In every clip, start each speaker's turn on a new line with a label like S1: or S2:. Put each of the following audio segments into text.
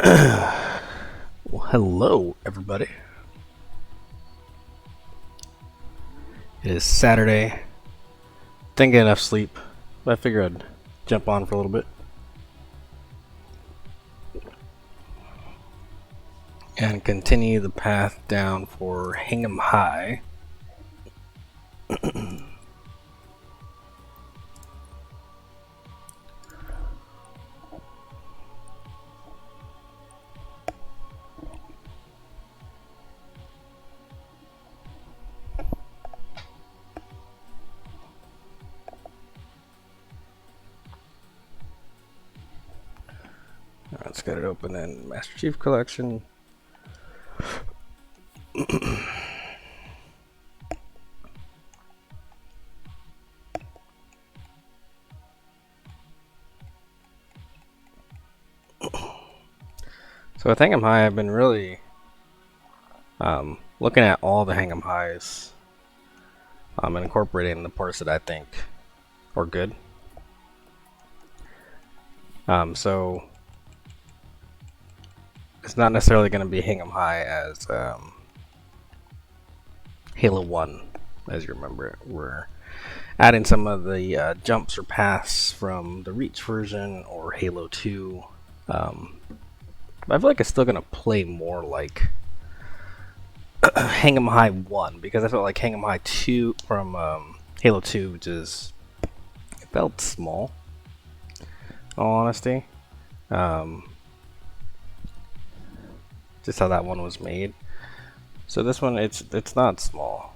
S1: Well, hello, everybody. It is Saturday. Didn't get enough sleep, but I figured I'd jump on for a little bit and continue the path down for Hingham High. Let's get it open in Master Chief Collection. So with Hingham High, I've been really looking at all the Hingham Highs and incorporating the parts that I think are good. So it's not necessarily going to be Hingham High as Halo 1, as you remember it. We're adding some of the jumps or paths from the Reach version or Halo 2. I feel like it's still going to play more like Hingham High 1, because I felt like Hingham High 2 from Halo 2 just it felt small, in all honesty. Just how that one was made. So this one, it's not small.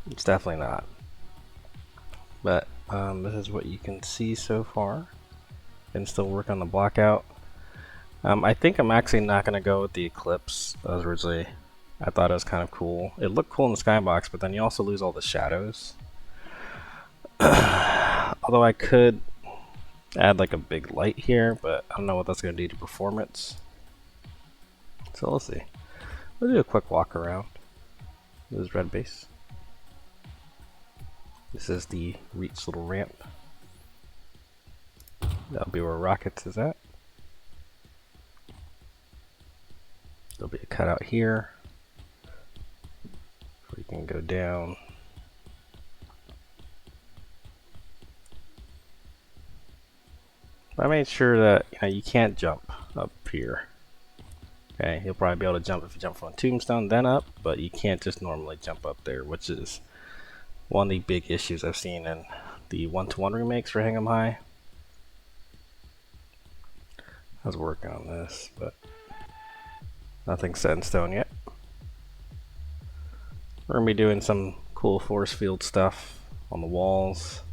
S1: It's definitely not. But this is what you can see so far. And still work on the blockout. I think I'm actually not going to go with the Eclipse. That was originally, I thought it was kind of cool. It looked cool in the skybox, but then you also lose all the shadows. Although I could add like a big light here, but I don't know what that's going to do to performance. So we'll see. We'll do a quick walk around. This is red base. This is the Reach little ramp. That'll be where Rockets is at. There'll be a cutout here where you can go down. I made sure that you can't jump up here. Okay, you'll probably be able to jump if you jump from a tombstone, then up, but you can't just normally jump up there, which is one of the big issues I've seen in the 1-to-1 remakes for Hingham High. I was working on this, but nothing's set in stone yet. We're going to be doing some cool force field stuff on the walls.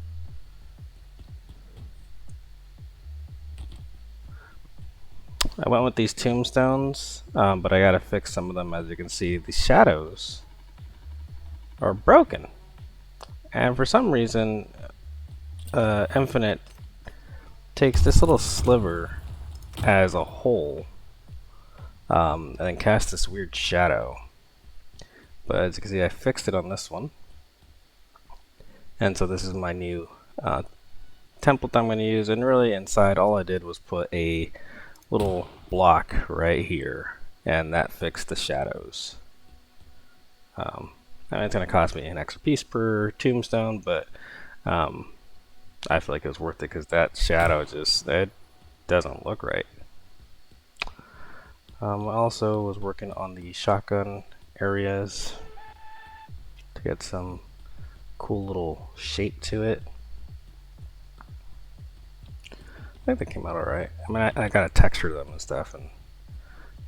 S1: I went with these tombstones, but I gotta fix some of them. As you can see, the shadows are broken. And for some reason, Infinite takes this little sliver as a hole, and then casts this weird shadow. But as you can see, I fixed it on this one. And so this is my new template I'm going to use. And really inside, all I did was put a little block right here, and that fixed the shadows. I mean, it's going to cost me an extra piece per tombstone, but I feel like it was worth it because that shadow it doesn't look right. I also was working on the shotgun areas to get some cool little shape to it. I think they came out alright. I mean, I gotta texture them and stuff, and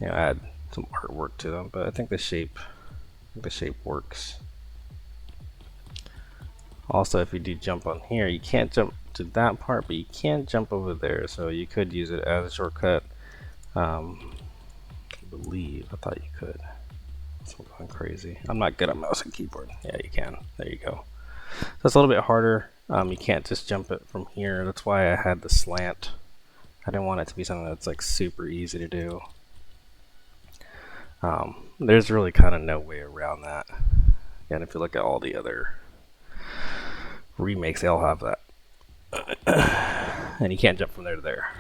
S1: add some artwork to them. But I think the shape works. Also, if you do jump on here, you can't jump to that part, but you can jump over there. So you could use it as a shortcut. I believe I thought you could. That's going crazy. I'm not good at mouse and keyboard. Yeah, you can. There you go. So it's a little bit harder. You can't just jump it from here. That's why I had the slant. I didn't want it to be something that's like super easy to do. There's really kind of no way around that. And if you look at all the other remakes, they all have that. And you can't jump from there to there.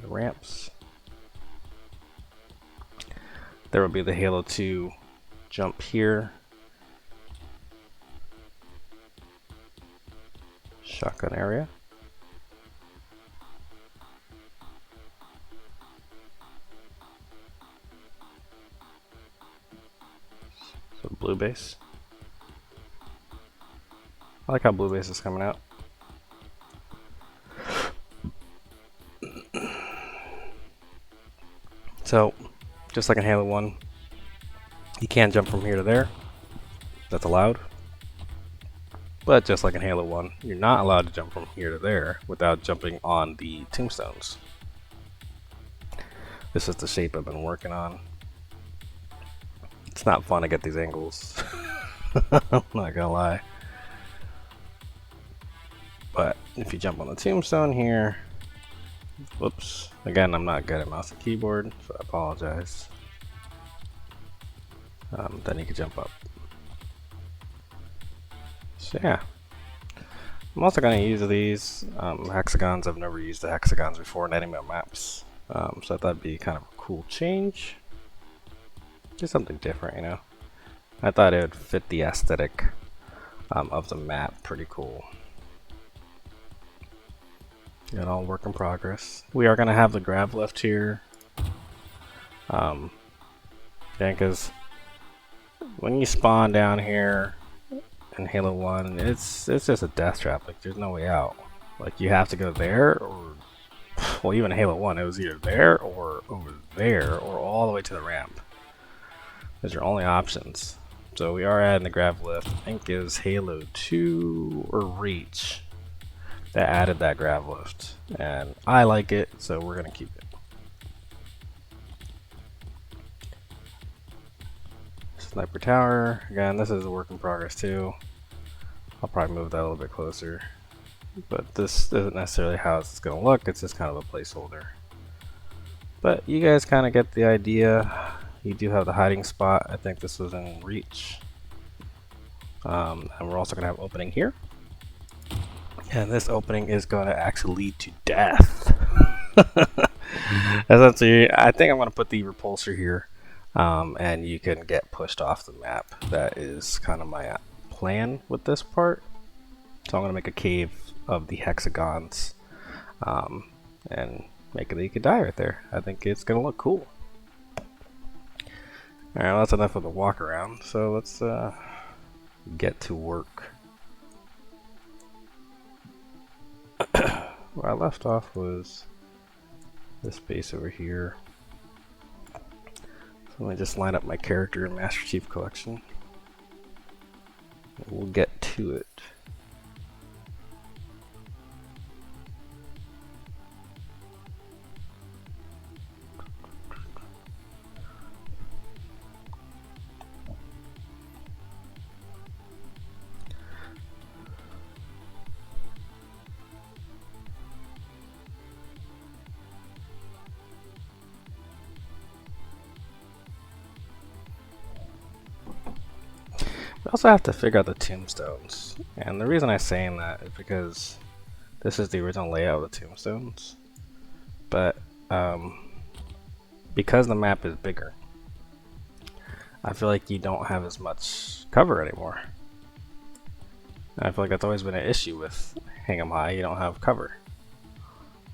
S1: the ramps. There will be the Halo 2 jump here. Shotgun area. So blue base. I like how blue base is coming out. So, just like in Halo 1, you can't jump from here to there. That's allowed. But just like in Halo 1, you're not allowed to jump from here to there without jumping on the tombstones. This is the shape I've been working on. It's not fun to get these angles. I'm not gonna lie. But if you jump on the tombstone here, whoops, again, I'm not good at mouse and keyboard, so I apologize. Then you can jump up. So yeah, I'm also going to use these hexagons. I've never used the hexagons before in any of my maps, so I thought that'd be kind of a cool change. Just something different, you know. I thought it would fit the aesthetic of the map pretty cool. Got all work in progress. We are going to have the grav lift here. Yeah, because when you spawn down here in Halo 1, it's just a death trap. Like, there's no way out. Like, you have to go there, or well, even in Halo 1, it was either there or over there, or all the way to the ramp. Those are your only options. So we are adding the grav lift. I think it was Halo 2 or Reach that added that grav lift, and I like it, so we're gonna keep it. Sniper tower, again, this is a work in progress too. I'll probably move that a little bit closer, but this isn't necessarily how it's gonna look. It's just kind of a placeholder, but you guys kind of get the idea. You do have the hiding spot. I think this was in Reach, and we're also gonna have an opening here. And this opening is going to actually lead to death. Essentially, I think I'm going to put the repulsor here, and you can get pushed off the map. That is kind of my plan with this part. So I'm going to make a cave of the hexagons, and make it that you could die right there. I think it's going to look cool. Alright, well, that's enough of the walk around. So let's get to work. Where I left off was this base over here. So let me just line up my character in Master Chief Collection. We'll get to it. We also have to figure out the tombstones, and the reason I'm saying that is because this is the original layout of the tombstones, but because the map is bigger, I feel like you don't have as much cover anymore. I feel like that's always been an issue with Hang 'em High. You don't have cover,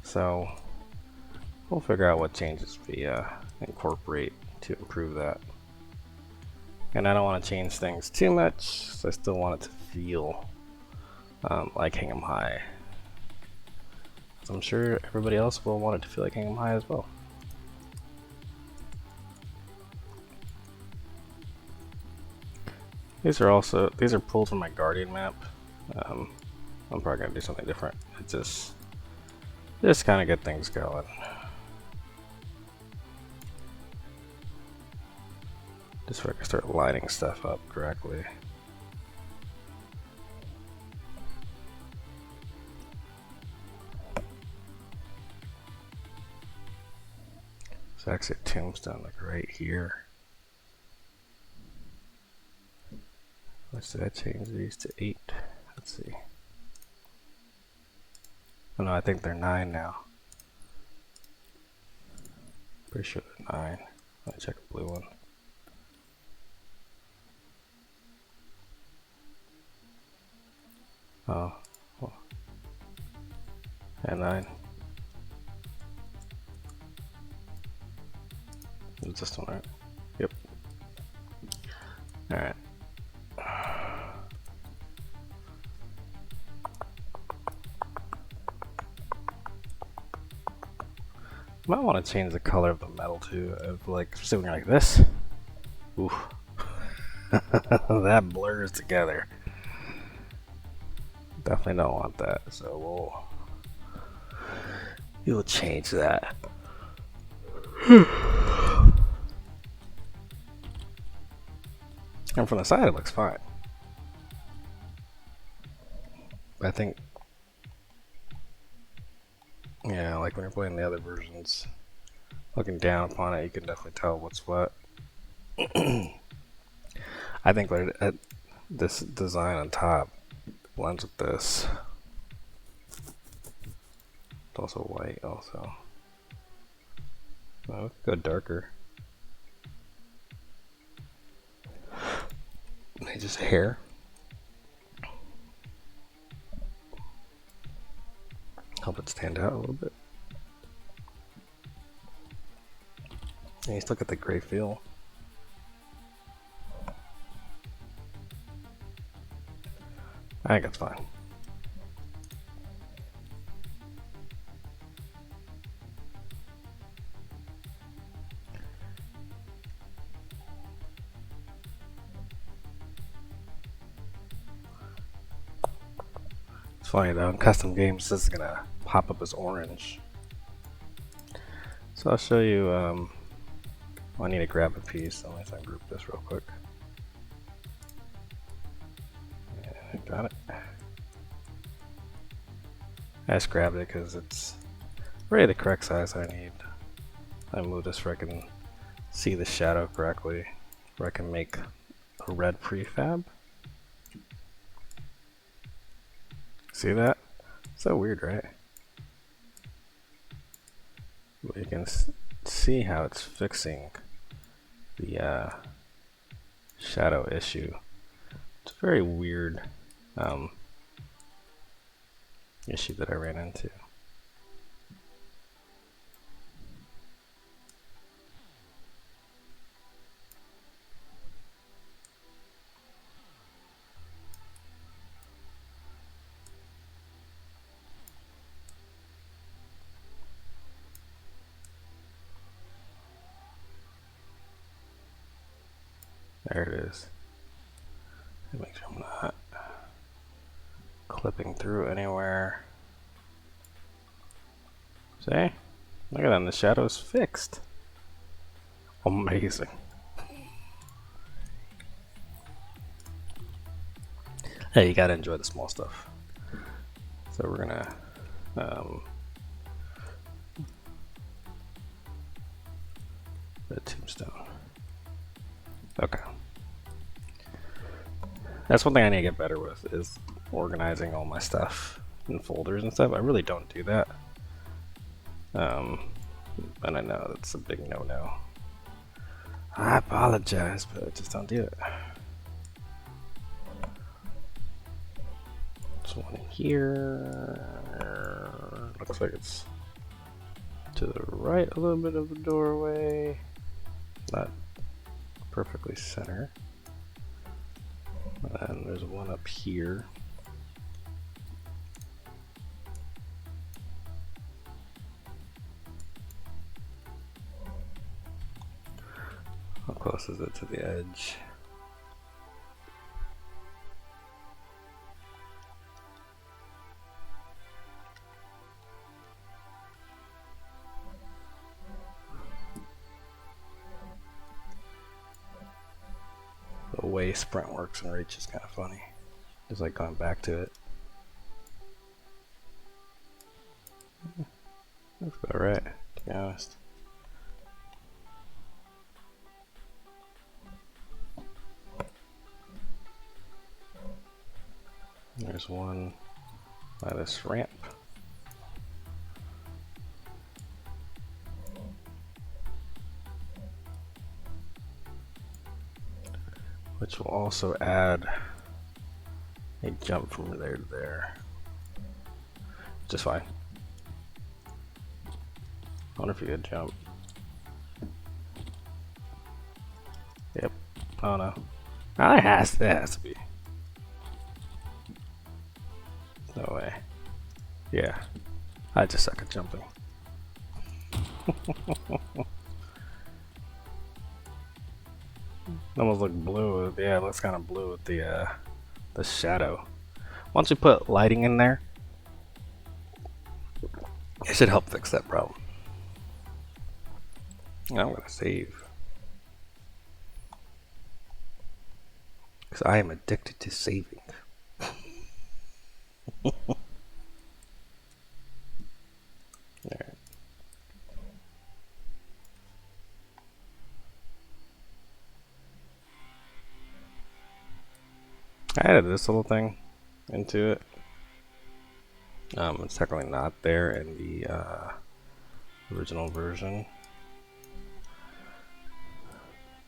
S1: so we'll figure out what changes we incorporate to improve that. And I don't want to change things too much, so I still want it to feel like Hang 'em High. So I'm sure everybody else will want it to feel like Hang 'em High as well. These are pulled from my Guardian map. I'm probably gonna do something different. It just kind of get things going. Just so I can start lining stuff up correctly. It's actually a tombstone like right here. Let's did I change these to 8? Let's see. Oh no, I think they're 9 now. Pretty sure they're 9. Let me check the blue one. Oh, well. And 9. Is this one right? Yep. Alright. Might want to change the color of the metal too. Of like, something like this. Oof. That blurs together. Definitely don't want that. So we'll change that. And from the side, it looks fine. I think, yeah, like when you're playing the other versions, looking down upon it, you can definitely tell what's what. I think that this design on top blends with this. It's also white, also. Oh, we could go darker. Maybe just hair. Help it stand out a little bit. And you still get the gray feel. I think it's fine. It's funny though, in custom games this is gonna pop up as orange. So I'll show you, well, I need to grab a piece, so let me ungroup this real quick. Yeah, got it. I just grabbed it because it's really the correct size I need. I moved this where I can see the shadow correctly, where I can make a red prefab. See that? So weird, right? But you can see how it's fixing the shadow issue. It's a very weird issue that I ran into. There it is. Make sure I'm not clipping through anywhere. See? Look at that, the shadow's fixed. Amazing. Hey, you gotta enjoy the small stuff. So we're gonna the tombstone. Okay. That's one thing I need to get better with, is organizing all my stuff in folders and stuff. I really don't do that. And I know that's a big no-no. I apologize, but I just don't do it. There's one in here. Looks like it's to the right a little bit of the doorway. Not perfectly center. And there's one up here. How close is it to the edge? The way sprint works and reach is kind of funny. Just like going back to it. Looks about right, to be honest. There's one by this ramp. which will also add a jump from there to there. Just fine. I wonder if you could jump. Yep. Oh no. That has to be. No way. Yeah. I just suck at jumping. Almost look blue. Yeah, it looks kind of blue with the shadow. Once we put lighting in there, it should help fix that problem. I'm gonna save. Because I am addicted to saving. Alright. I added this little thing into it. It's technically not there in the original version.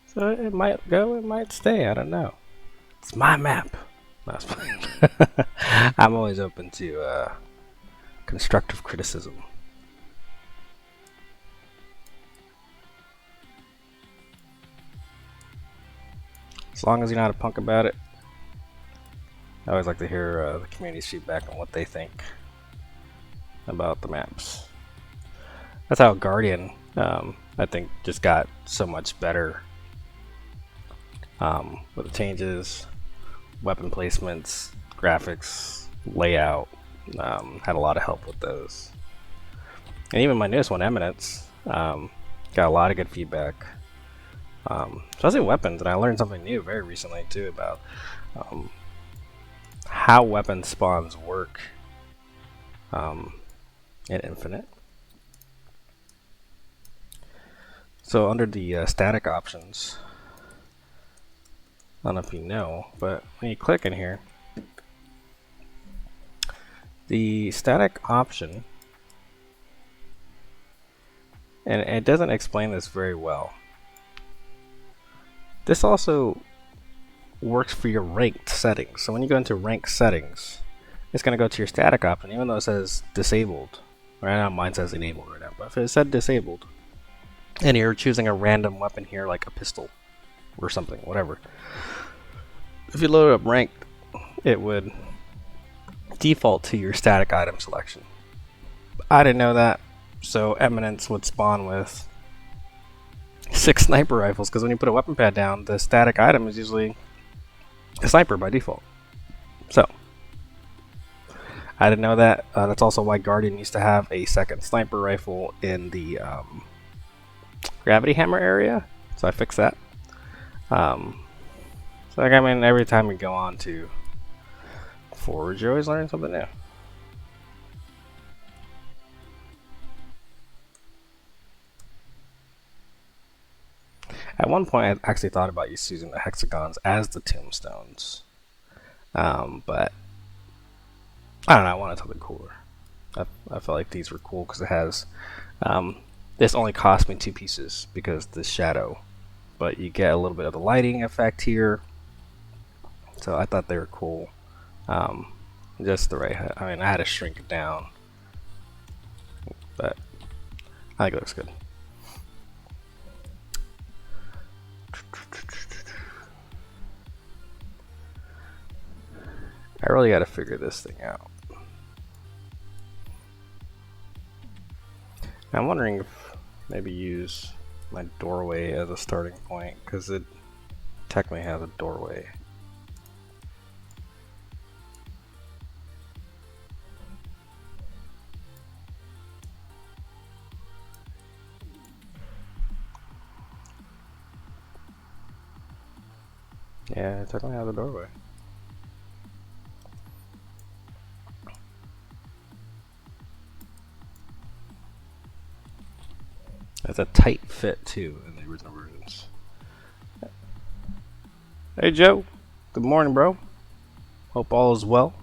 S1: So it might go, it might stay, I don't know. It's my map. That's fine. I'm always open to constructive criticism. As long as you're not a punk about it. I always like to hear the community's feedback on what they think about the maps. That's how Guardian, I think, just got so much better with the changes, weapon placements, graphics, layout. Had a lot of help with those. And even my newest one, Eminence, got a lot of good feedback. Especially weapons, and I learned something new very recently too about how weapon spawns work in Infinite. So under the static options, I don't know if you know, but when you click in here, the static option, and it doesn't explain this very well, this also works for your ranked settings. So when you go into ranked settings, it's going to go to your static option, even though it says disabled. Right now mine says enabled right now, but if it said disabled, and you're choosing a random weapon here like a pistol or something, whatever, if you load it up ranked, it would default to your static item selection. I didn't know that, so Eminence would spawn with 6 sniper rifles, because when you put a weapon pad down, the static item is usually a sniper by default. So I didn't know that. That's also why Guardian used to have a second sniper rifle in the gravity hammer area, so I fixed that. So like, I mean, every time we go on to Forge, you always learn something new. At one point, I actually thought about using the hexagons as the tombstones, but I don't know. I wanted something cooler. I felt like these were cool because it has. This only cost me 2 pieces because the shadow, but you get a little bit of the lighting effect here. So I thought they were cool. Just the right. I mean, I had to shrink it down, but I think it looks good. I really got to figure this thing out. I'm wondering if maybe use my doorway as a starting point, because it technically has a doorway. Yeah, it technically has a doorway. It's a tight fit too in the original versions. Hey Joe, good morning, bro. Hope all is well.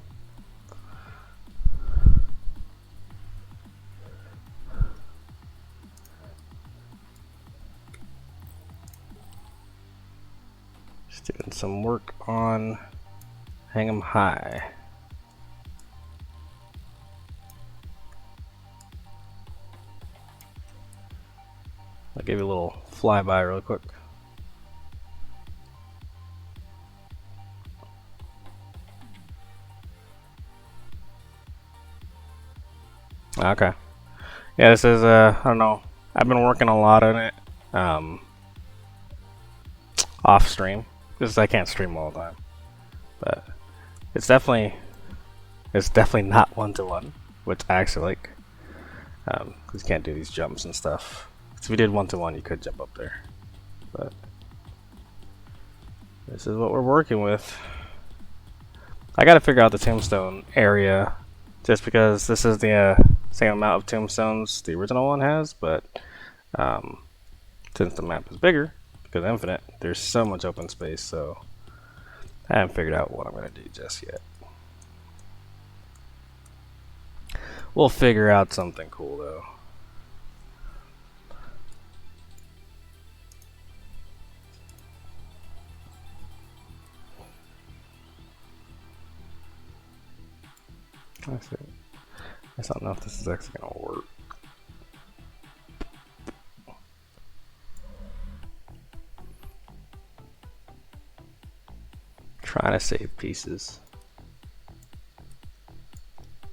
S1: Just doing some work on Hang 'em High. I'll give you a little flyby real quick. Okay. Yeah, this is I don't know. I've been working a lot on it off stream because I can't stream all the time. But it's definitely not 1-to-1, which I actually like because you can't do these jumps and stuff. If we did 1-to-1, you could jump up there, but this is what we're working with. I gotta figure out the tombstone area, just because this is the same amount of tombstones the original one has, but since the map is bigger, because infinite, there's so much open space, so I haven't figured out what I'm gonna do just yet. We'll figure out something cool though. I see. I don't know if this is actually gonna work. Trying to save pieces.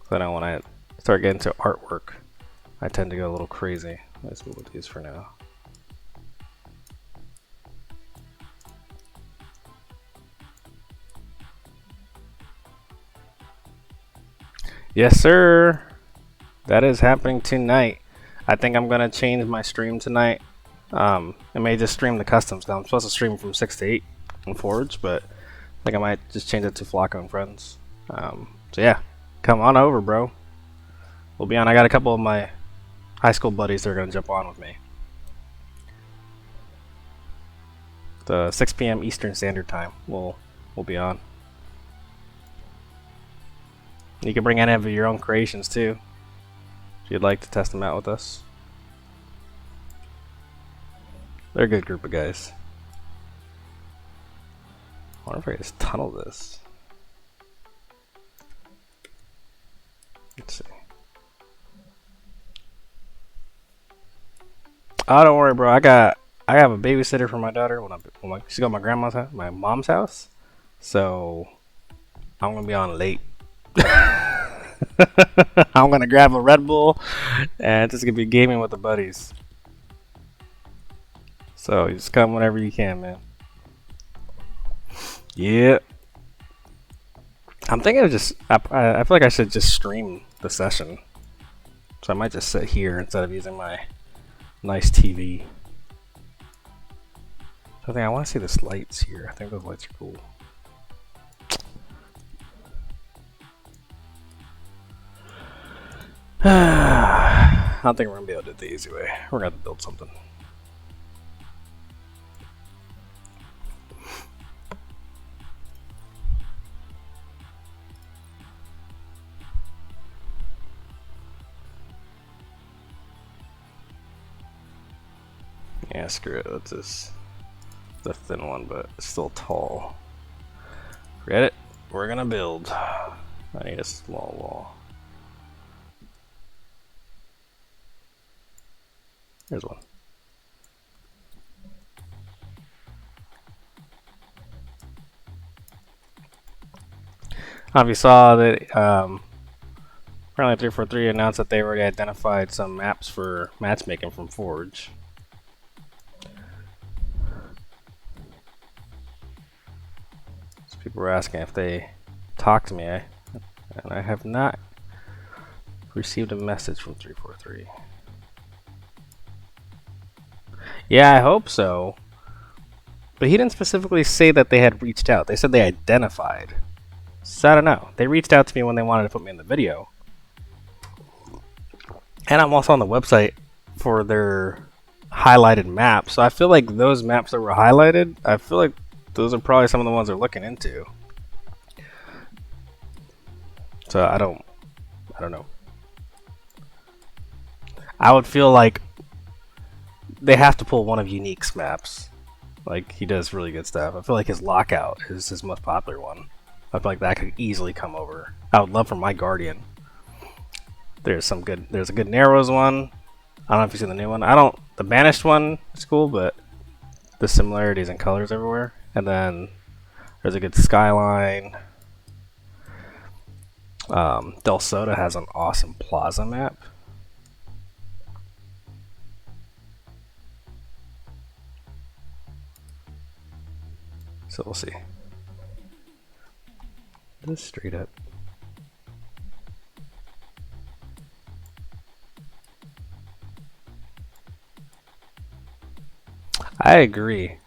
S1: So I know when I start getting to artwork, I tend to go a little crazy. Let's move with these for now. Yes, sir. That is happening tonight. I think I'm gonna change my stream tonight. I may just stream the customs now. I'm supposed to stream from 6 to 8 on Forge, but I think I might just change it to FIaco and Friends. So yeah, come on over, bro. We'll be on. I got a couple of my high school buddies that are gonna jump on with me. The 6 p.m. Eastern Standard Time. We'll be on. You can bring any of your own creations too, if you'd like to test them out with us. They're a good group of guys. I wonder if I can just tunnel this. Let's see. Oh, don't worry, bro. I have a babysitter for my daughter when she go to my grandma's house, my mom's house. So I'm gonna be on late. I'm gonna grab a Red Bull and just gonna be gaming with the buddies. So you just come whenever you can, man. Yeah. I'm thinking of I feel like I should just stream the session. So I might just sit here instead of using my nice TV. So I want to see the lights here. I think those lights are cool. I don't think we're gonna be able to do it the easy way. We're gonna have to build something. Yeah, screw it. That's just the thin one, but it's still tall. Forget it. We're gonna build. I need a small wall. There's one. If you saw that, apparently 343 announced that they already identified some maps for matchmaking from Forge. So people were asking if they talked to me, and I have not received a message from 343. Yeah, I hope so. But he didn't specifically say that they had reached out. They said they identified. So I don't know. They reached out to me when they wanted to put me in the video. And I'm also on the website for their highlighted maps. So I feel like those maps that were highlighted, I feel like those are probably some of the ones they're looking into. So I don't know. I would feel like they have to pull one of Unique's maps. Like, he does really good stuff. I feel like his lockout is his most popular one. I feel like that could easily come over. I would love for my Guardian. There's a good Narrows one. I don't know if you've seen the new one. The Banished one is cool, but the similarities in colors everywhere. And then there's a good Skyline. Del Soda has an awesome Plaza map. So we'll see. Just straight up. I agree.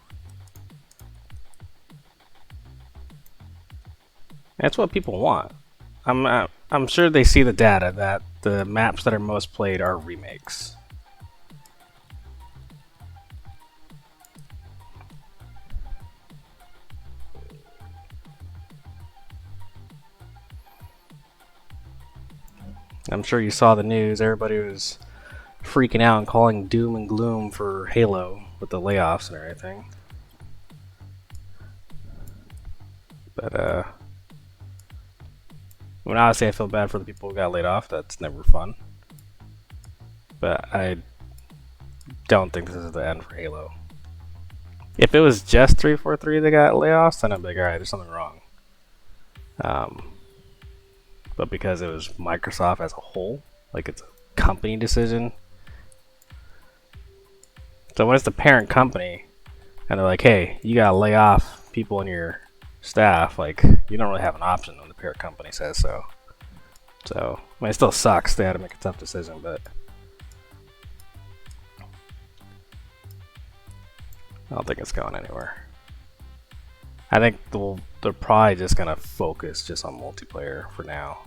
S1: That's what people want. I'm sure they see the data that the maps that are most played are remakes. I'm sure you saw the news. Everybody was freaking out and calling doom and gloom for Halo with the layoffs and everything. But when I say I feel bad for the people who got laid off, that's never fun. But I don't think this is the end for Halo. If it was just 343 that got layoffs, then I'd be like, alright, there's something wrong. But because it was Microsoft as a whole, like it's a company decision. So when it's the parent company, and they're like, hey, you gotta lay off people in your staff, like, you don't really have an option when the parent company says so. So, I mean, it still sucks. They had to make a tough decision, but I don't think it's going anywhere. I think they're probably just gonna focus just on multiplayer for now.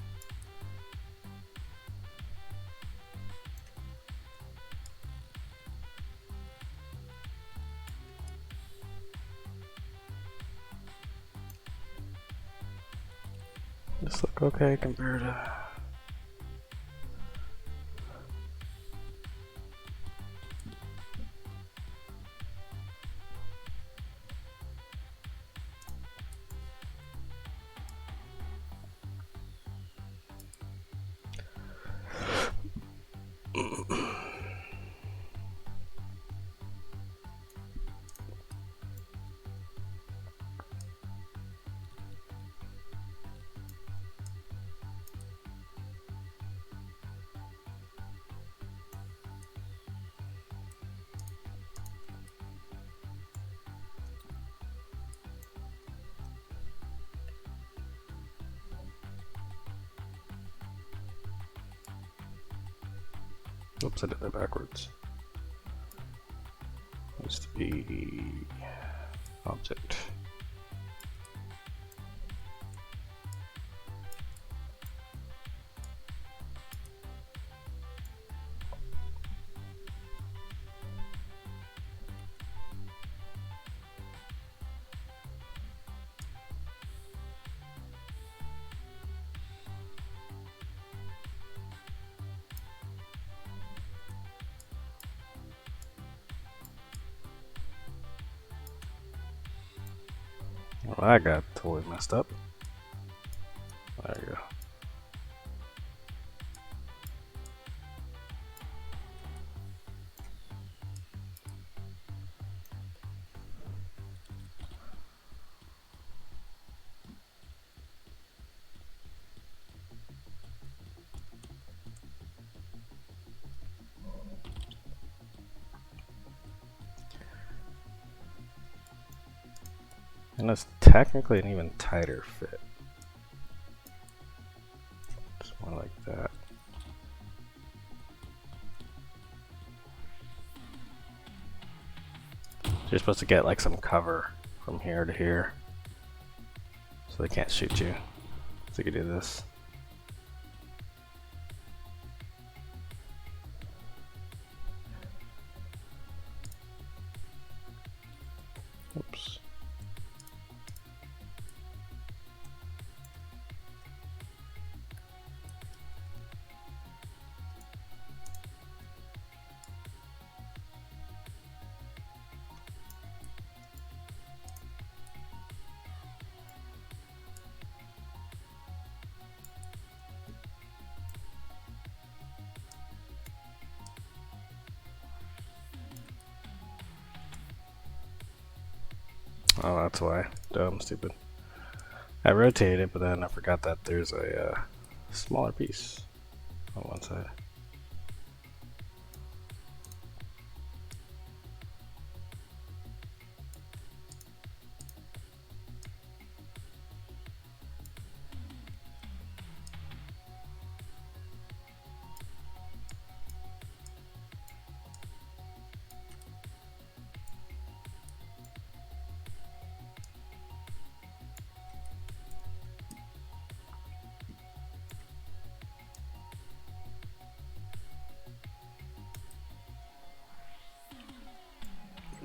S1: Just look okay compared to. Oops, I did that backwards. Needs to be object. Well, I got totally messed up. There you go. And it's technically an even tighter fit. Just more like that. You're supposed to get like some cover from here to here, so they can't shoot you. So you can do this. Oops. Oh, that's why. Dumb, stupid. I rotated it, but then I forgot that there's a smaller piece on one side.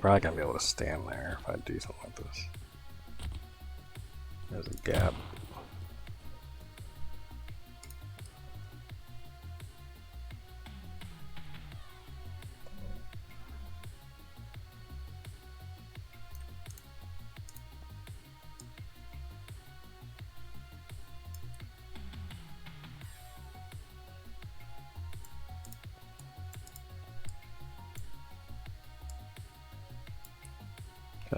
S1: Probably gonna be able to stand there if I do something like this. There's a gap.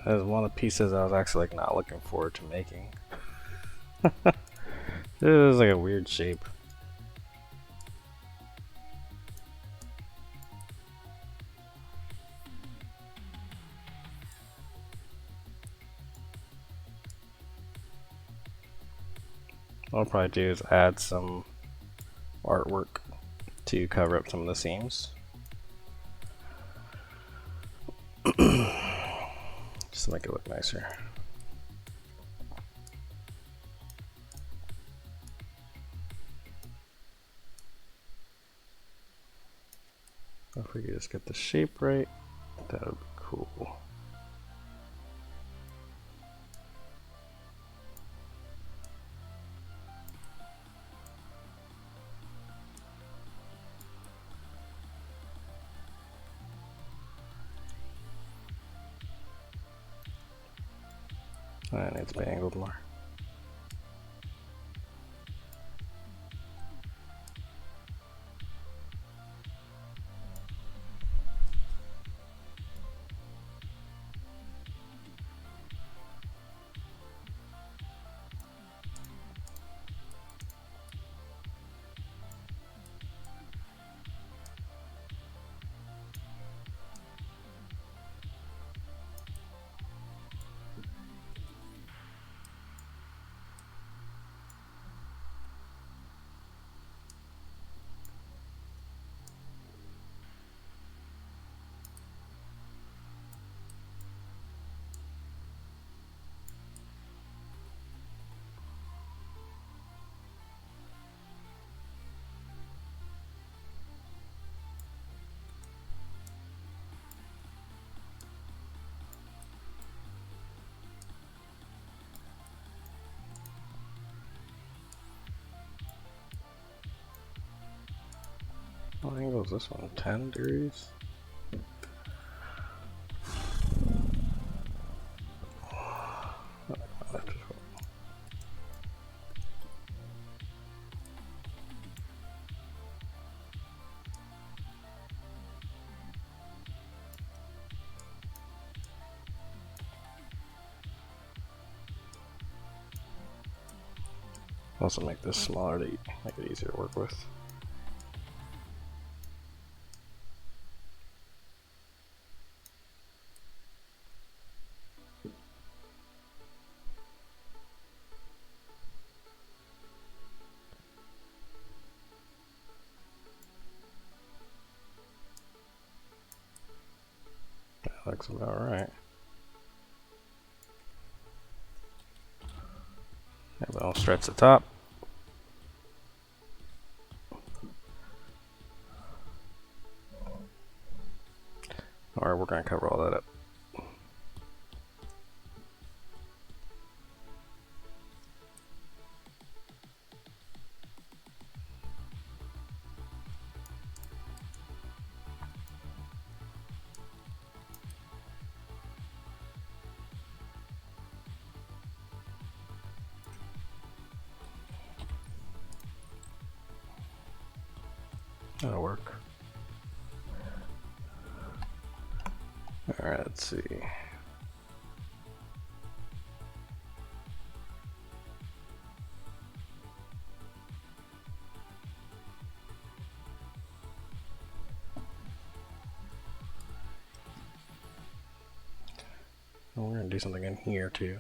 S1: That is one of the pieces I was actually like not looking forward to making. It was like a weird shape. What I'll probably do is add some artwork to cover up some of the seams. Just to make it look nicer. If we could just get the shape right, that would be cool. That needs to be angled more. What angle is this one? 10 degrees? Also make this smaller to make it easier to work with. That looks about right. Yeah, but I'll stretch the top. Alright, we're going to cover all that up. That'll work. Alright, let's see. And we're gonna do something in here too.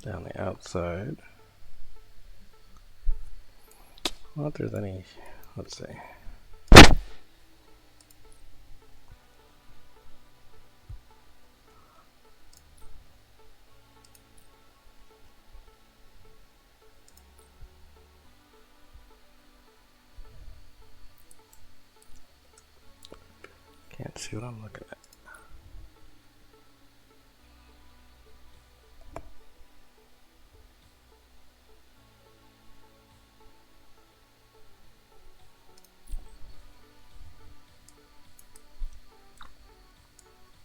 S1: Down the outside. Well, if there's any, let's see. Can't see what I'm looking at.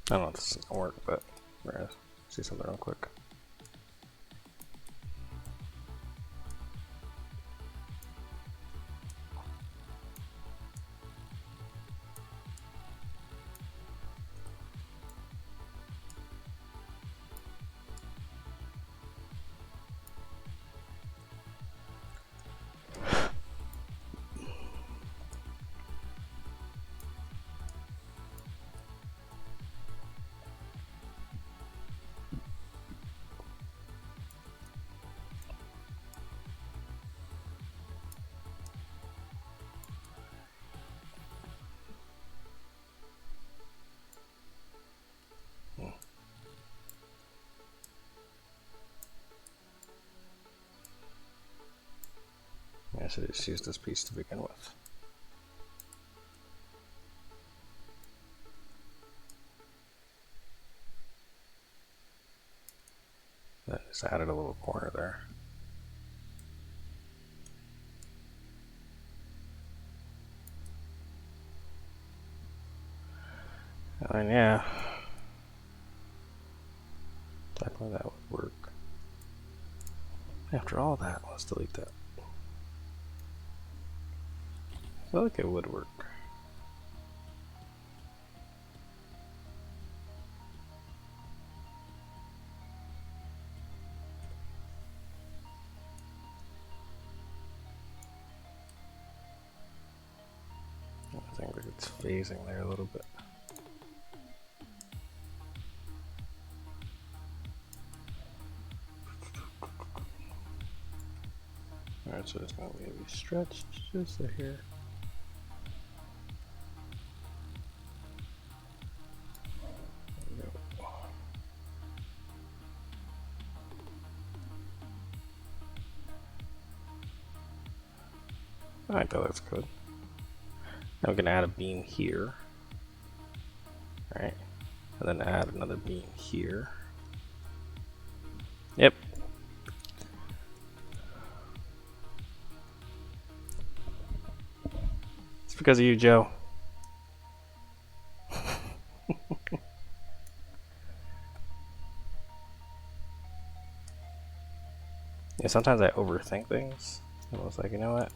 S1: I don't know if this is gonna work, but we're gonna see something real quick. I should just use this piece to begin with. I just added a little corner there. And yeah, definitely that would work. After all that, let's delete that. I feel like it would work. I think it's phasing there a little bit. Alright, so it's going to be stretched just a hair. Alright, that's good. Now we can add a beam here. Alright. And then add another beam here. Yep. It's because of you, Joe. Yeah, sometimes I overthink things. I was like, you know what?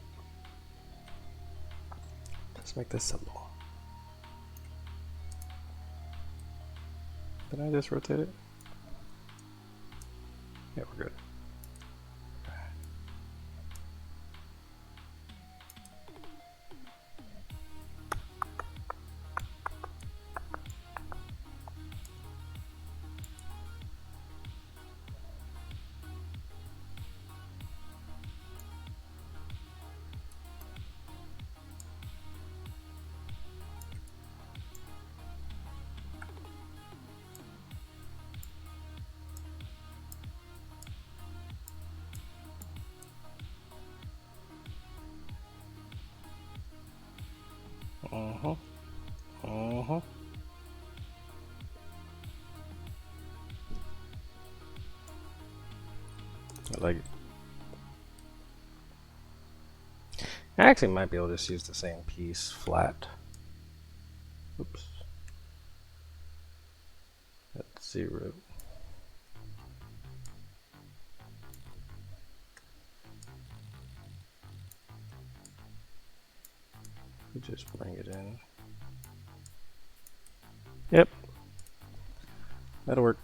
S1: Let's make this simple. Did I just rotate it? Yeah, we're good. I like it. I actually might be able to just use the same piece flat. Oops. At 0. Just bring it in. Yep. That'll work.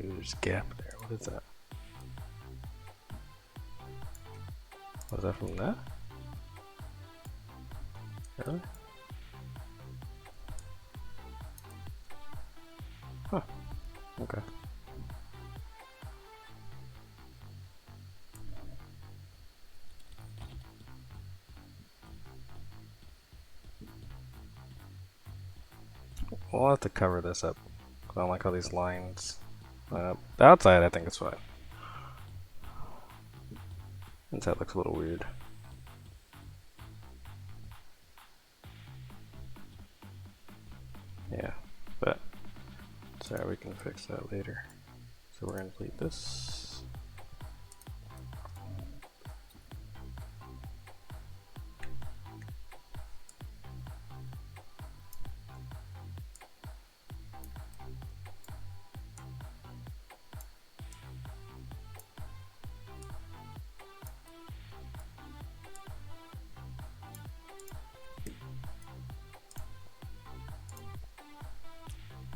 S1: There's a gap there. What is that? Was that from that? Really? Huh. Okay. We'll have to cover this up. I don't like all these lines. The outside, I think it's fine. Inside looks a little weird. Yeah, but sorry, we can fix that later. So we're gonna delete this.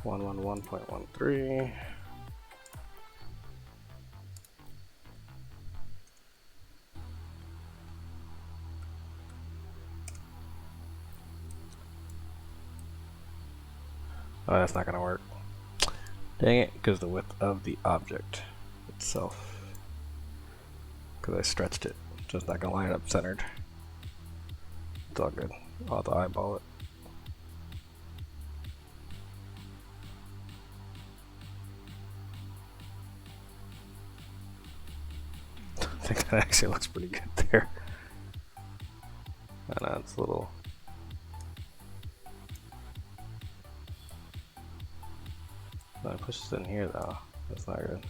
S1: One 1.13. Oh, that's not gonna work. Dang it, because the width of the object itself. Because I stretched it. So it's not gonna line up centered. It's all good. I'll have to eyeball it. I think that actually looks pretty good there. I know it's a little. I push this in here though. That's not good.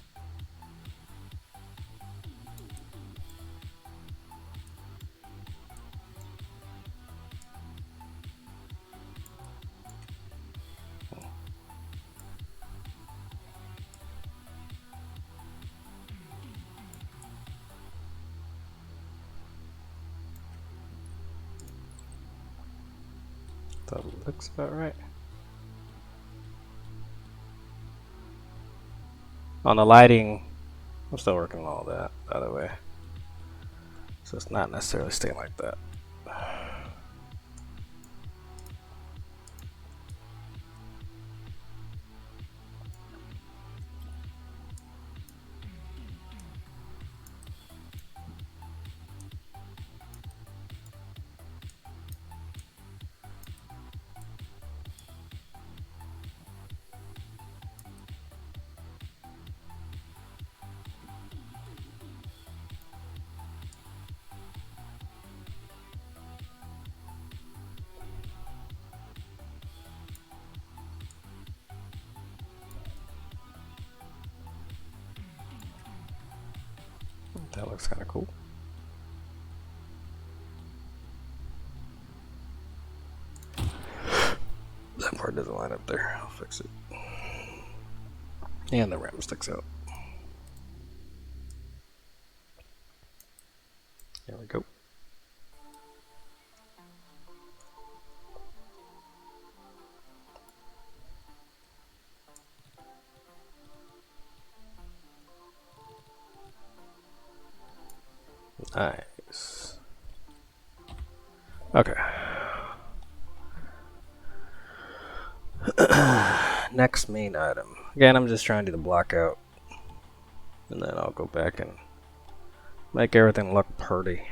S1: That looks about right. On the lighting, I'm still working on all that, by the way. So it's not necessarily staying like that. That looks kind of cool. That part doesn't line up there. I'll fix it. And the rim sticks out. There we go. Nice. Okay. Next main item. Again, I'm just trying to do the block out. And then I'll go back and make everything look pretty.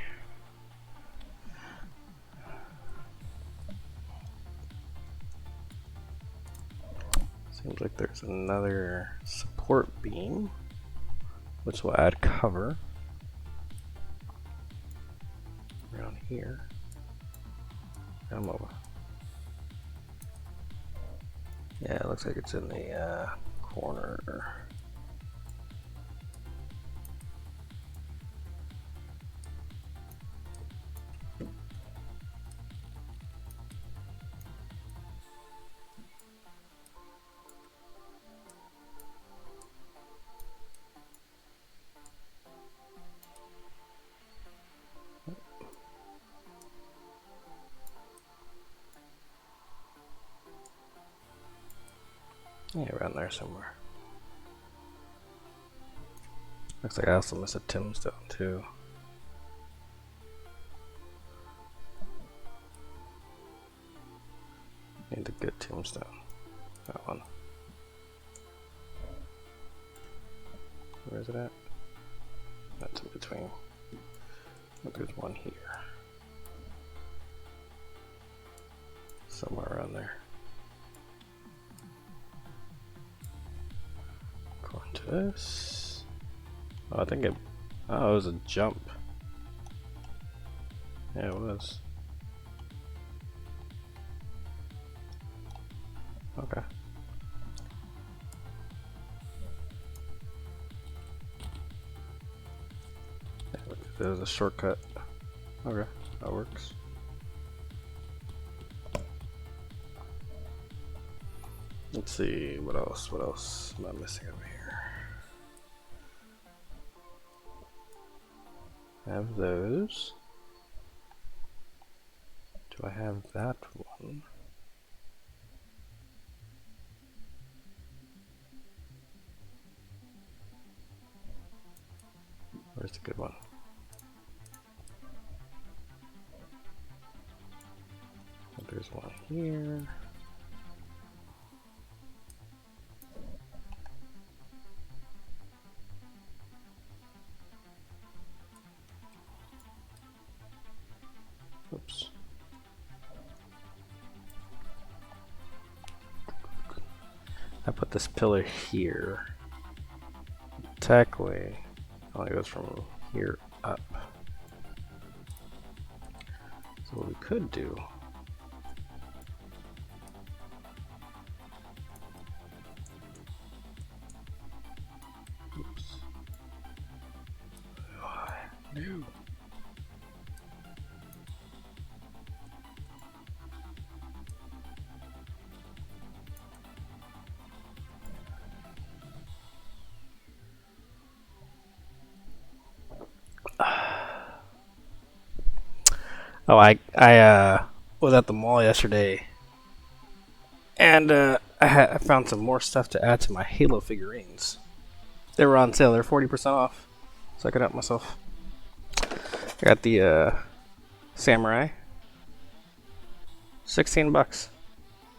S1: Seems like there's another support beam, which will add cover around here. I'm over. Yeah, it looks like it's in the corner. Yeah, around there somewhere. Looks like I also missed a tombstone too. Need a good tombstone. That one. Where is it at? That's in between. But there's one here. Somewhere around there. According to this. Oh, I think it. Oh, it was a jump. Yeah, it was. Okay. Yeah, there's a shortcut. Okay, that works. Let's see, what else? What else am I missing over here? I have those. Do I have that one? Where's the good one? There's one here. Oops. I put this pillar here. Technically, it only goes from here up. So what we could do no. Oh, I was at the mall yesterday, and I found some more stuff to add to my Halo figurines. They were on sale. They're 40% off, so I could help myself. I got the Samurai, $16.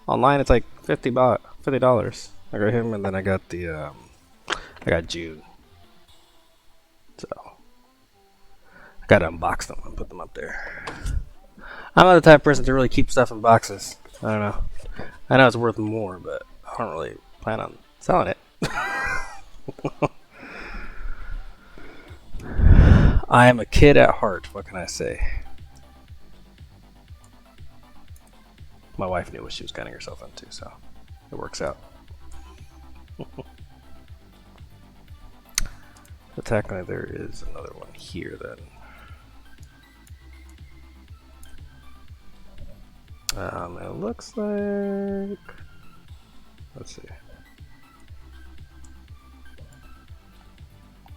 S1: Online, it's like $50. I got him, and then I got the I got Jude. So I gotta unbox them and put them up there. I'm not the type of person to really keep stuff in boxes. I don't know. I know it's worth more, but I don't really plan on selling it. I am a kid at heart. What can I say? My wife knew what she was getting herself into, so it works out. But technically, there is another one here then. It looks like. Let's see.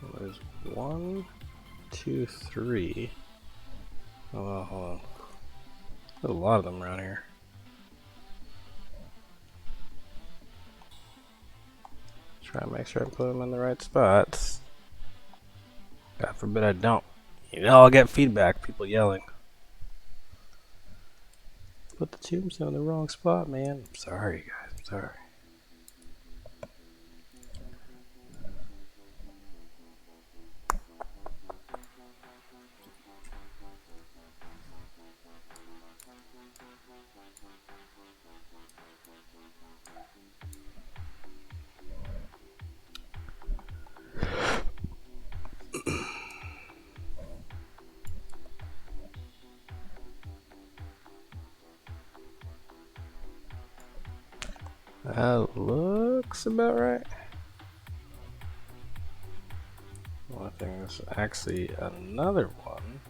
S1: Well, there's 1, 2, 3. Oh, well, hold on. There's a lot of them around here. Try and make sure I put them in the right spots. God forbid I don't. You know, I'll get feedback, people yelling. Put the tombstone in the wrong spot, man. I'm sorry, guys. I'm sorry. That looks about right. Well, I think there's actually another one.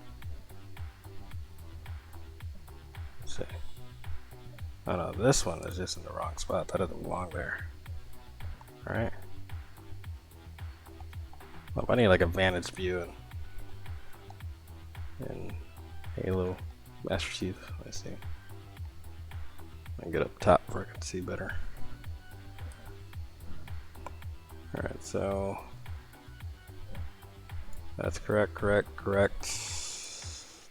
S1: Let's see. Oh no, this one is just in the wrong spot. That doesn't belong there. Alright. Well, I need like a vantage view in Halo Master Chief. Let's see. I can get up top where I can see better. Alright, so That's correct, correct, correct.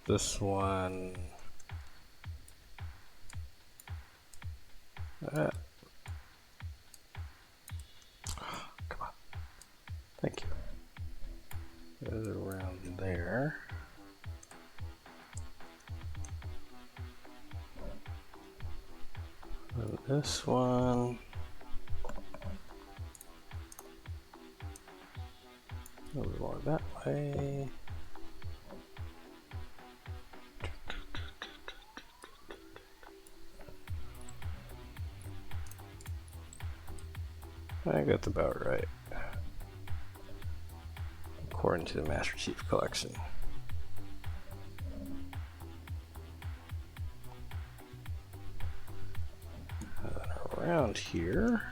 S1: This one. Come on. Thank you. Goes around there. And this one. Goes more that way. I think that's about right, according to the Master Chief Collection. Around here.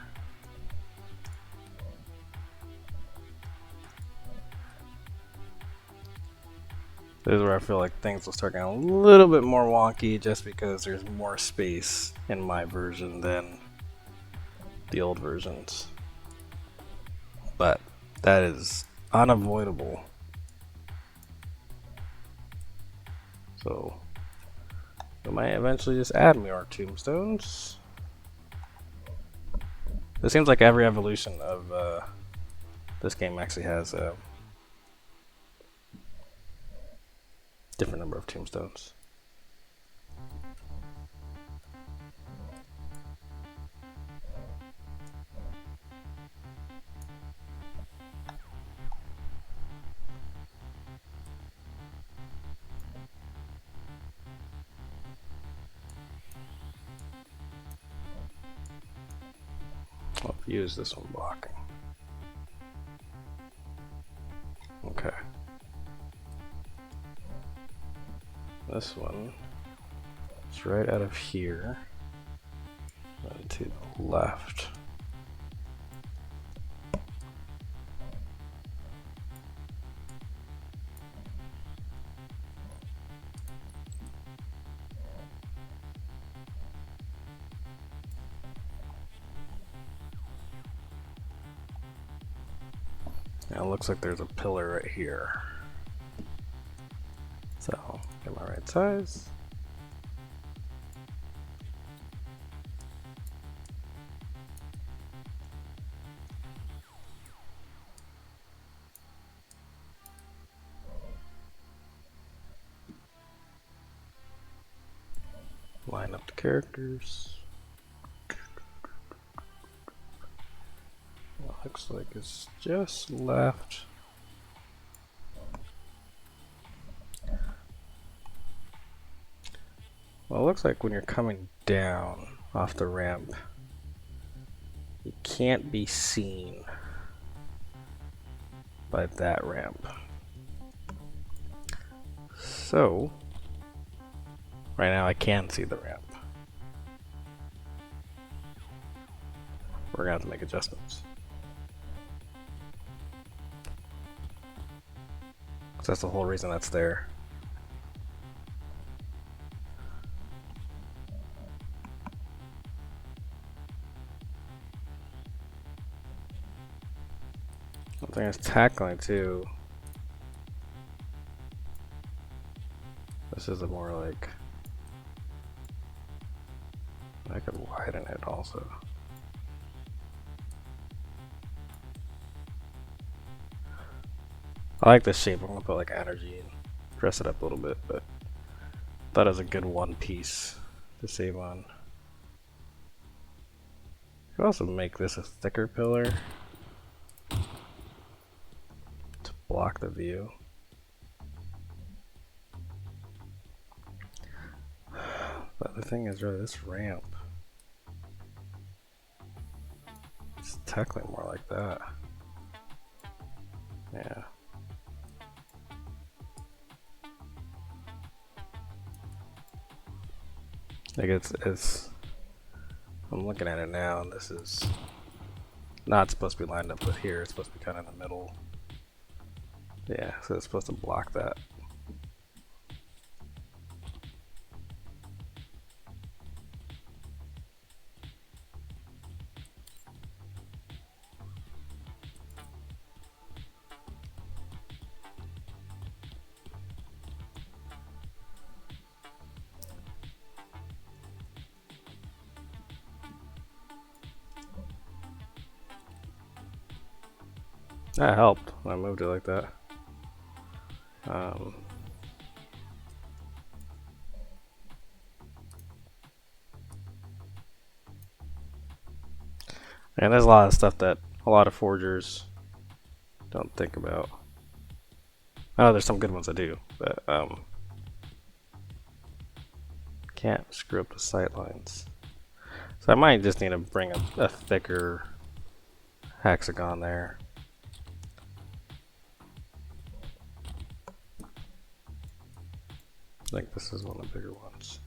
S1: This is where I feel like things will start getting a little bit more wonky just because there's more space in my version than the old versions. But that is unavoidable. So we might eventually just add more tombstones. It seems like every evolution of this game actually has a different number of tombstones. I'll use this one blocking. Okay. This one is right out of here and to the left. Now it looks like there's a pillar right here. So, get my right size. Line up the characters. Looks like it's just left. Well, it looks like when you're coming down off the ramp, you can't be seen by that ramp. So, right now I can see the ramp. We're gonna have to make adjustments. That's the whole reason that's there. One thing is tackling too. This is a more like, I could widen it also. I like this shape. I'm gonna put like energy and dress it up a little bit, but thought it was a good one piece to save on. You could also make this a thicker pillar to block the view. But the thing is, really, this ramp is tackling more like that. Yeah. Like it's I'm looking at it now, and this is not supposed to be lined up with here. It's supposed to be kind of in the middle. Yeah, so it's supposed to block that. That helped when I moved it like that. Um, and there's a lot of stuff that a lot of forgers don't think about. I know there's some good ones that do, but can't screw up the sight lines. So I might just need to bring a thicker hexagon there. I think this is one of the bigger ones,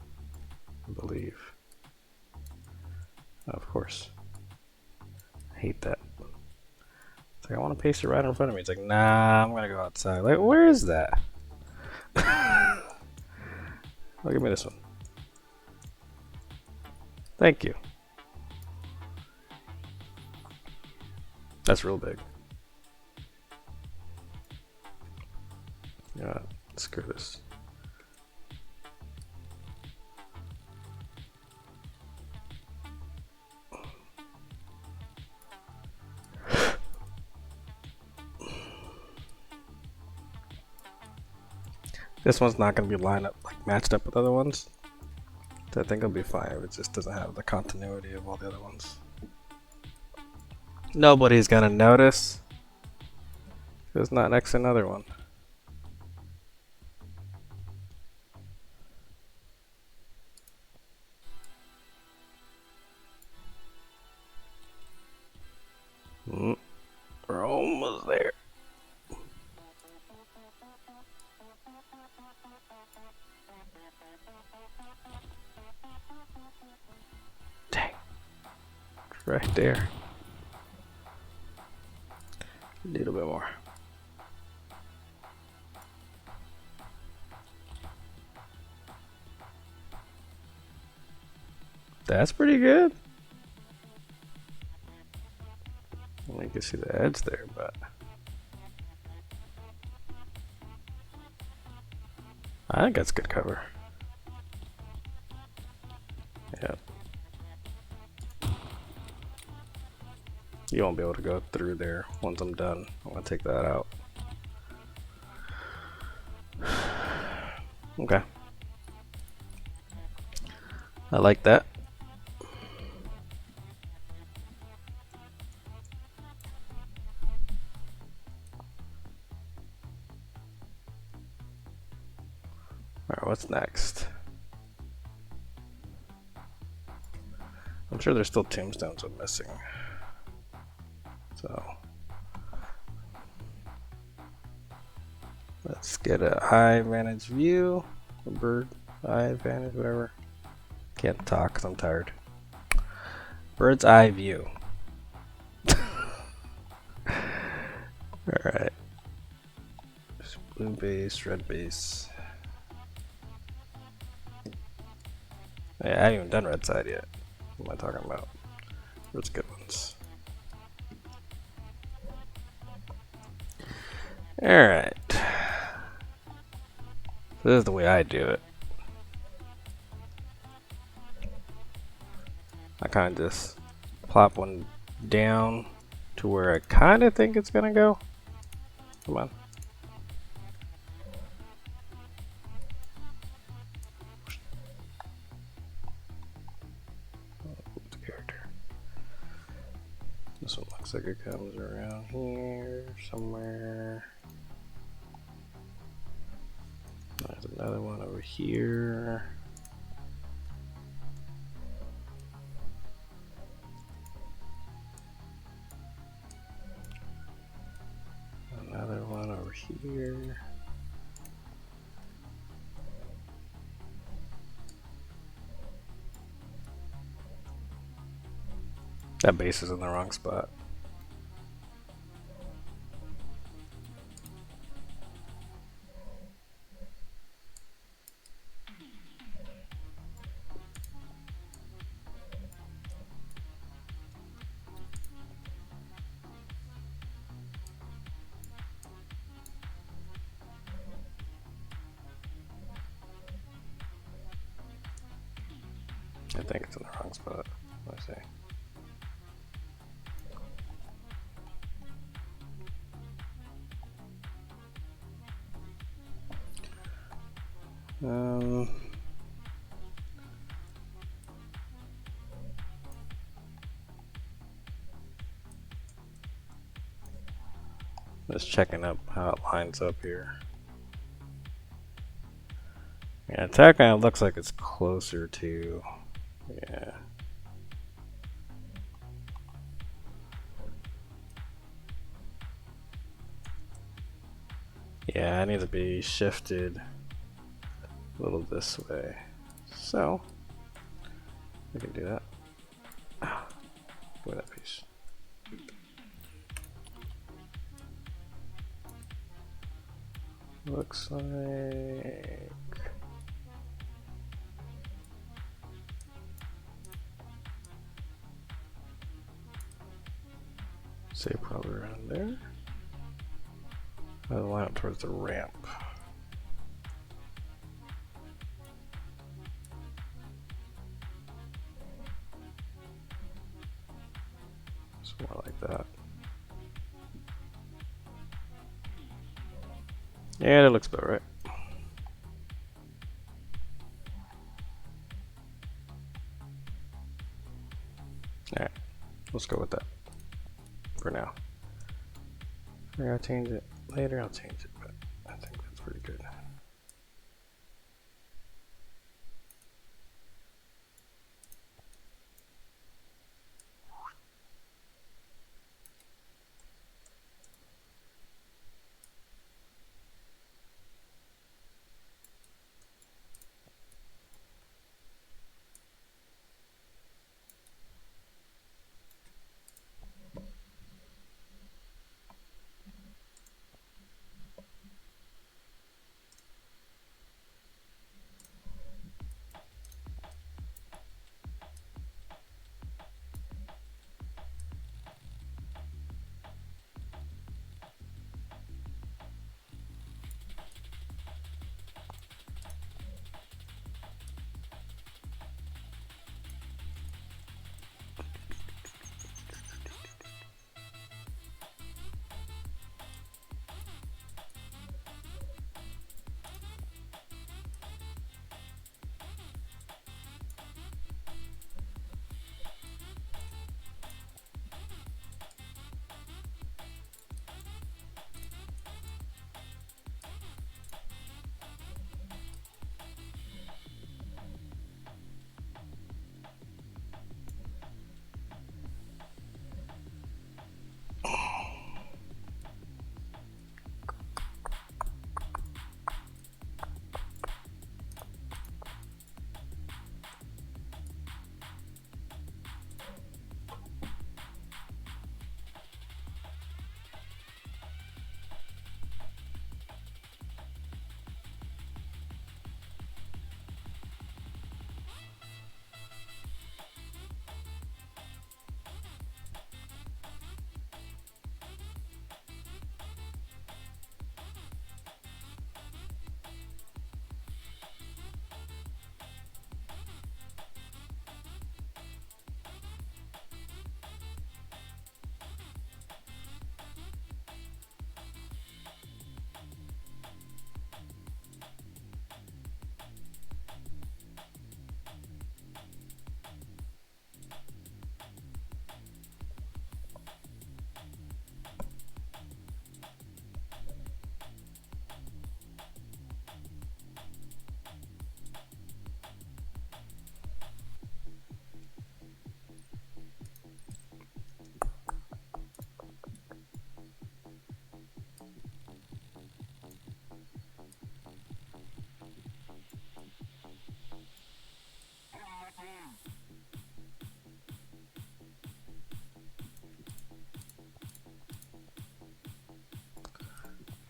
S1: I believe. Of course. I hate that. It's like, I want to paste it right in front of me. It's like, nah, I'm going to go outside. Like, where is that? Oh, give me this one. Thank you. That's real big. Yeah, screw this. This one's not going to be lined up, like matched up with other ones. So I think it'll be fine if it just doesn't have the continuity of all the other ones. Nobody's going to notice. It's not next to another one. We're almost there. Dang. It's right there. A little bit more. That's pretty good. You can see the edge there, but I think that's good cover. Yep. You won't be able to go through there once I'm done. I'm gonna take that out. Okay. I like that. Alright, what's next? I'm sure there's still tombstones I'm missing. So let's get a high vantage view, a bird eye vantage, whatever. Can't talk because I'm tired. Bird's eye view. Alright. Blue base, red base. Yeah, I haven't even done red side yet. What am I talking about? Where's good ones? Alright. This is the way I do it. I kind of just plop one down to where I kind of think it's gonna go. Come on. Character. This one looks like it comes around here somewhere. There's another one over here. Another one over here. That base is in the wrong spot. I think it's in the wrong spot. Let's see. Um, just checking up how it lines up here. Yeah, attack kind of looks like it's closer to, yeah. Yeah, I need to be shifted a little this way. So, we can do that. Give me that piece. Looks like... say probably around there. I'll line up towards the ramp. It's more like that. Yeah, that looks about right. Alright, let's go with that for now. If I change it later, I'll change it, but I think that's pretty good.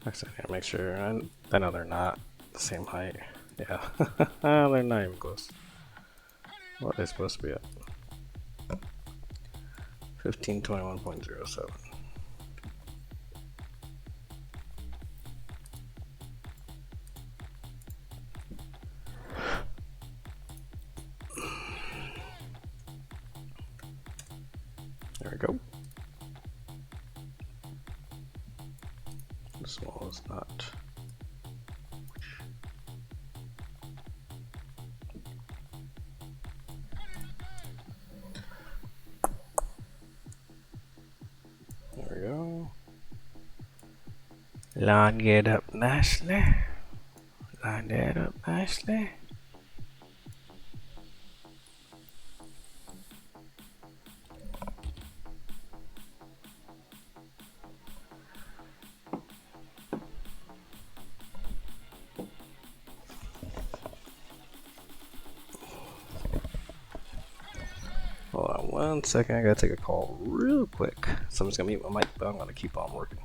S1: Actually, I gotta make sure. I know they're not the same height. Yeah, they're not even close. What are they supposed to be at? 1521.07. There we go. This wall is not. Line it up nicely. Line that up nicely. Hold on 1 second, I gotta take a call real quick. Someone's gonna mute my mic, but I'm gonna keep on working.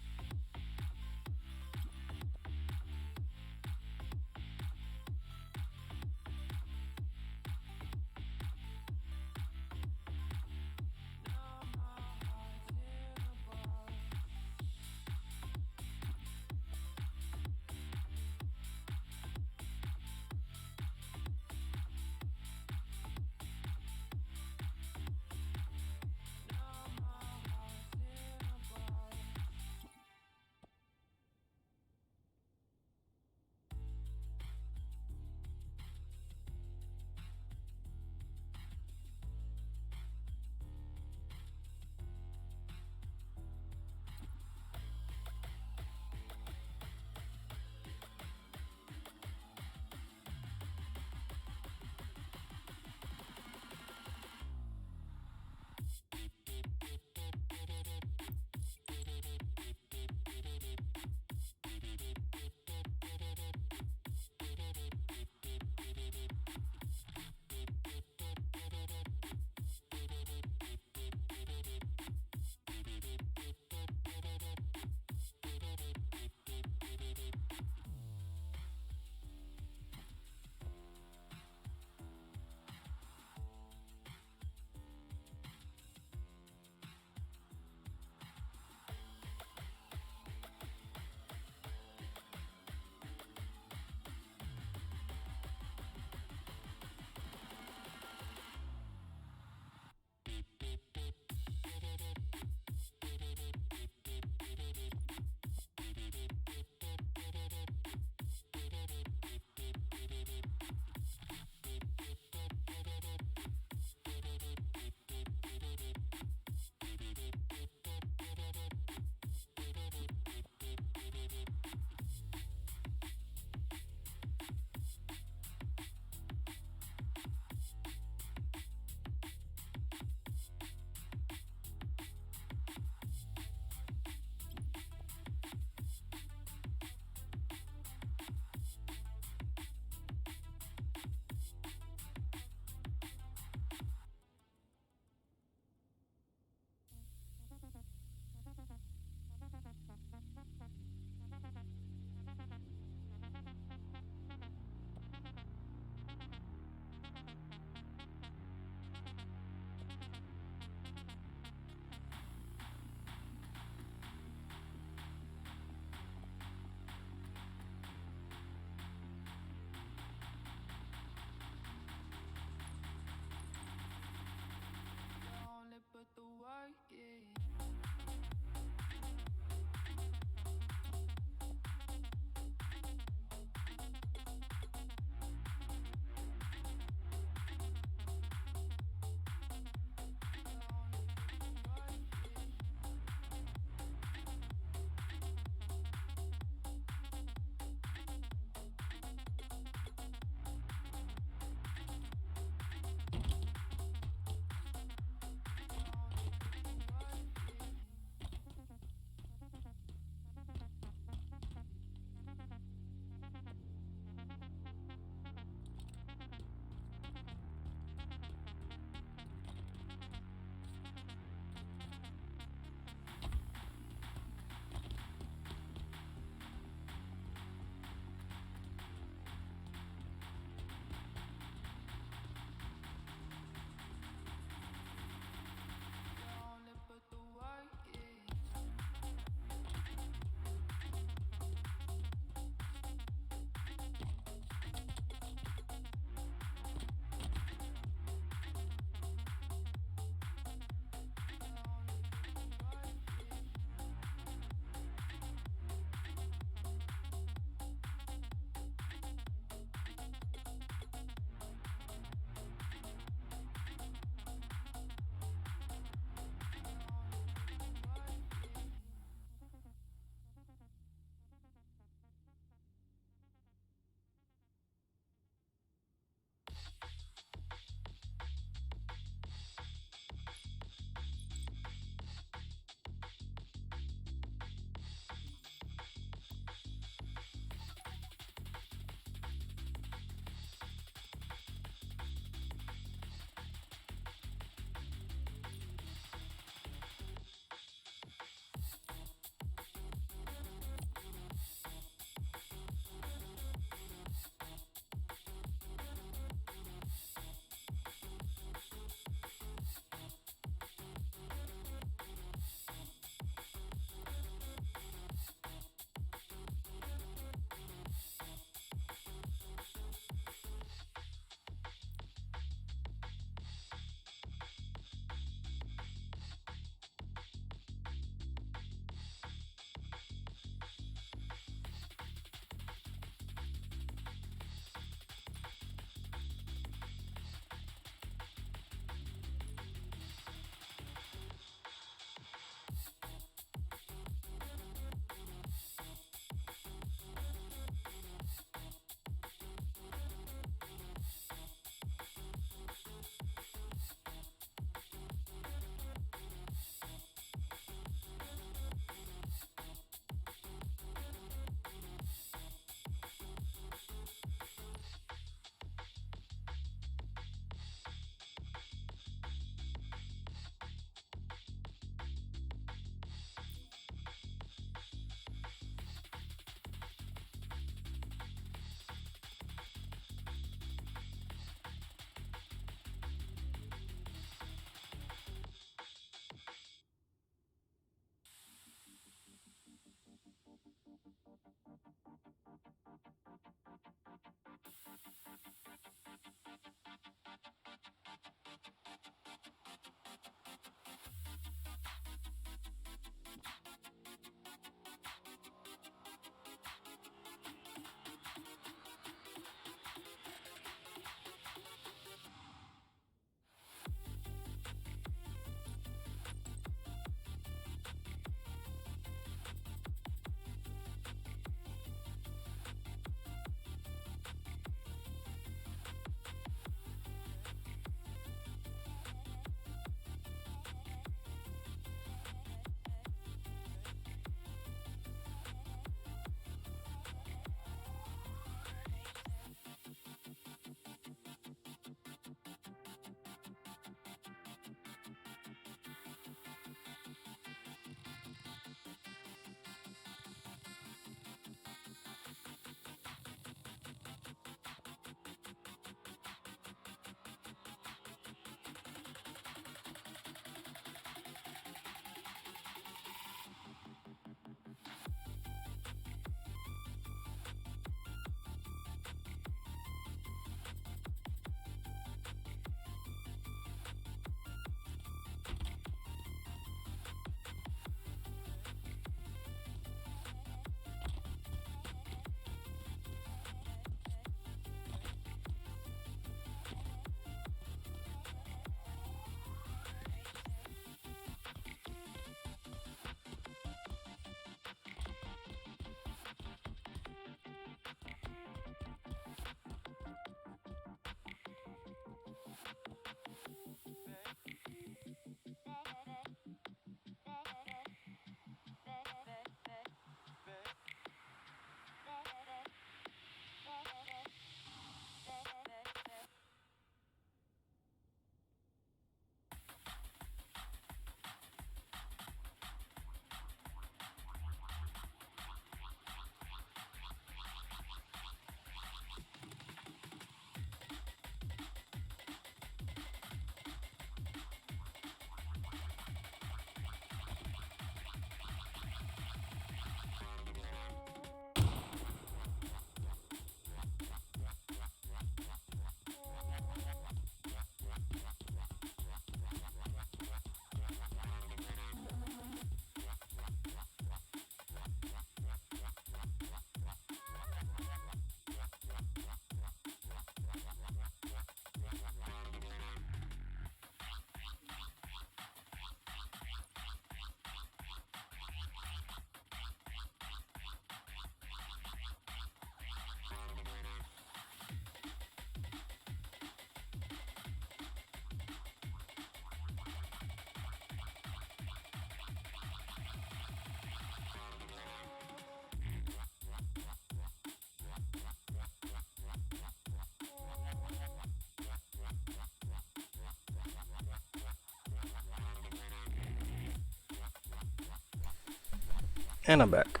S1: And I'm back.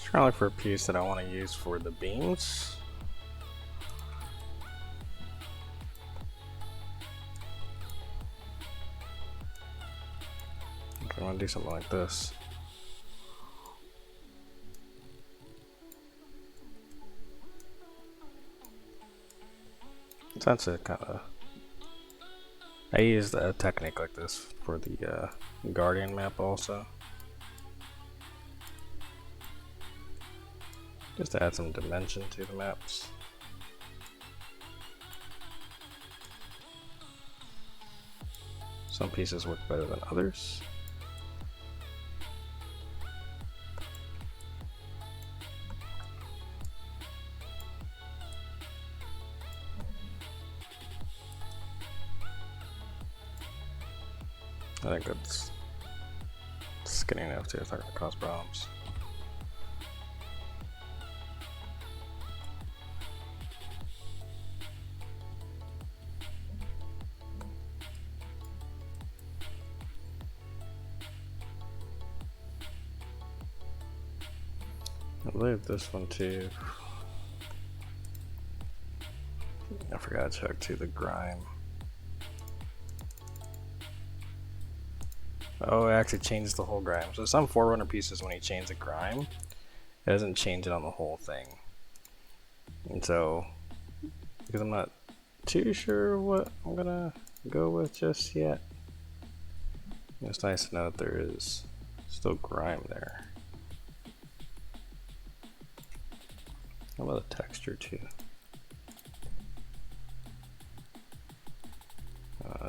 S1: Trying to look for a piece that I want to use for the beams. I want to do something like this. That's it, kind of. I used a technique like this for the Guardian map also. Just to add some dimension to the maps. Some pieces work better than others. I think it's skinny enough to start to cause problems. I believe this one too. I forgot to check to the grime. Oh, it actually changes the whole grime. So some Forerunner pieces, when you change the grime, it doesn't change it on the whole thing. And so, because I'm not too sure what I'm gonna go with just yet, it's nice to know that there is still grime there. How about the texture too?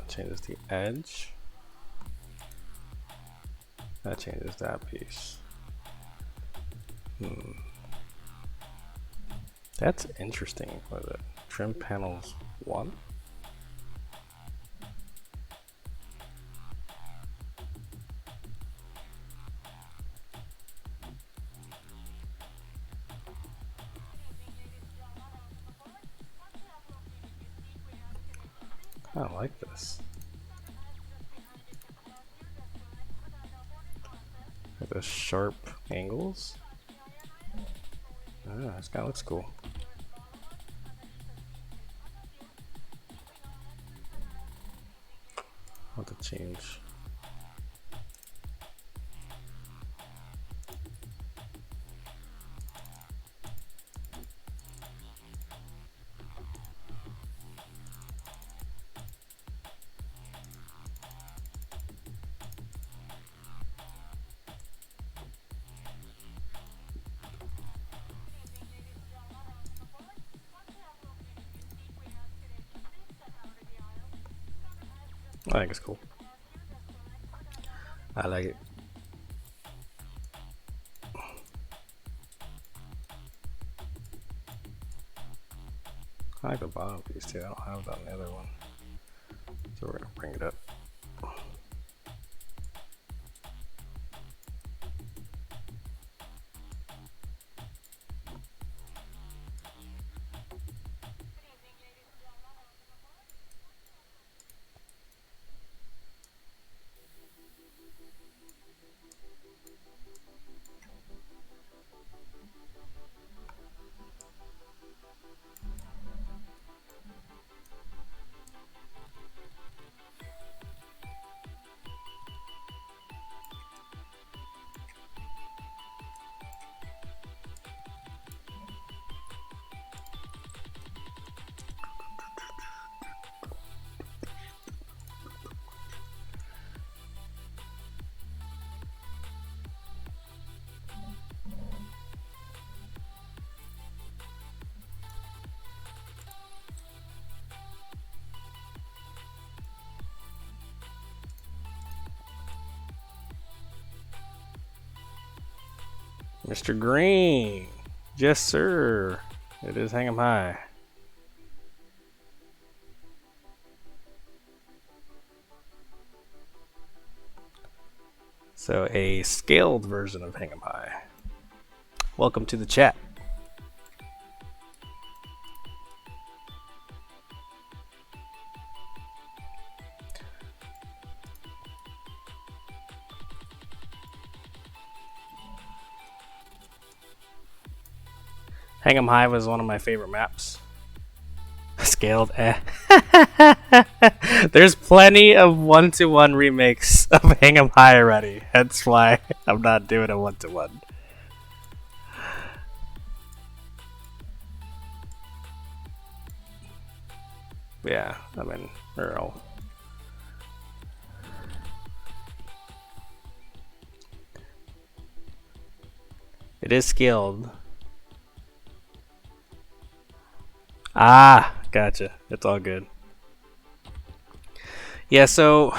S1: Changes the edge. That changes that piece. That's interesting. What is it? Trim panels 1? I don't like this. Like the sharp angles. Ah, this guy looks cool. I'll have to change. I think it's cool. I like it. I like the bottom piece too. I don't have that on the other one. So we're gonna bring it up. Mr. Green. Yes, sir. It is Hang 'em High. So a scaled version of Hang 'em High. Welcome to the chat. Hang 'em High was one of my favorite maps. Scaled, There's plenty of 1-to-1 remakes of Hang 'em High already. That's why I'm not doing a 1-to-1. Yeah, I mean, Earl. It is scaled. Ah, gotcha. It's all good. Yeah, so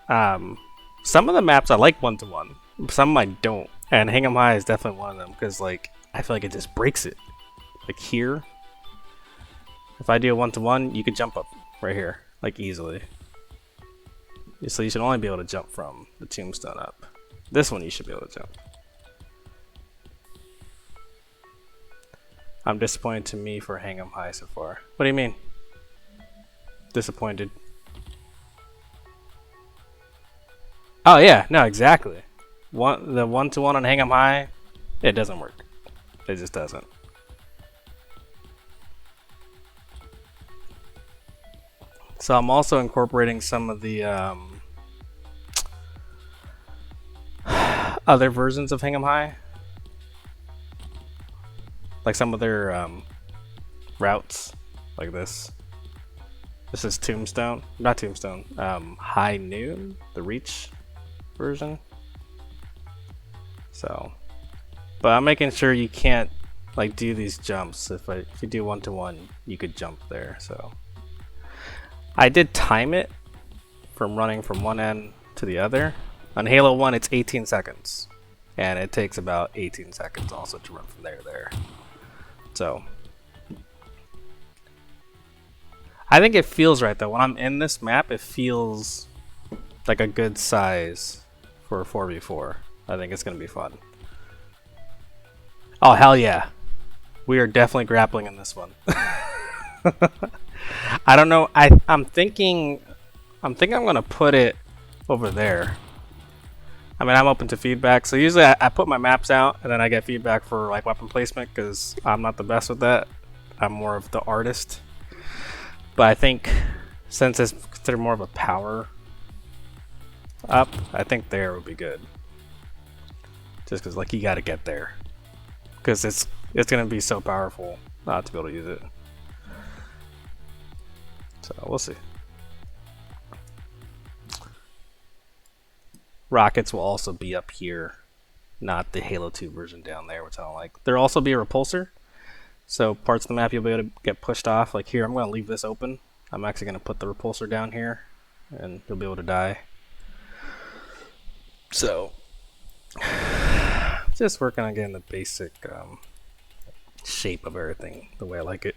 S1: some of the maps I like 1-to-1, some I don't, and Hang 'em High is definitely one of them because like I feel like it just breaks it. Like here, if I do a 1-to-1, you could jump up right here like easily. So you should only be able to jump from the tombstone up. This one you should be able to jump. I'm disappointed to me for Hang 'em High so far. What do you mean? Disappointed. Oh yeah, no, exactly. The 1-to-1 on Hang 'em High, it doesn't work. It just doesn't. So I'm also incorporating some of the other versions of Hang 'em High, like some of their routes, like this. This is Tombstone, not Tombstone. High Noon, the Reach version. So, but I'm making sure you can't like do these jumps. If you do 1-to-1, you could jump there. So I did time it from running from one end to the other. On Halo 1, it's 18 seconds, and it takes about 18 seconds also to run from there to there. So I think it feels right though. When I'm in this map, it feels like a good size for a 4v4. I think it's gonna be fun. Oh hell yeah. We are definitely grappling in this one. I don't know. I'm thinking I'm gonna put it over there. I mean, I'm open to feedback. So usually I put my maps out and then I get feedback for like weapon placement because I'm not the best with that. I'm more of the artist. But I think since it's considered more of a power up, I think there would be good. Just because like you got to get there, because it's gonna be so powerful not to be able to use it. So we'll see. Rockets will also be up here, not the Halo 2 version down there, which I don't like. There'll also be a repulsor, so parts of the map you'll be able to get pushed off. Like here, I'm going to leave this open. I'm actually going to put the repulsor down here, and you'll be able to die. So, just working on getting the basic shape of everything the way I like it.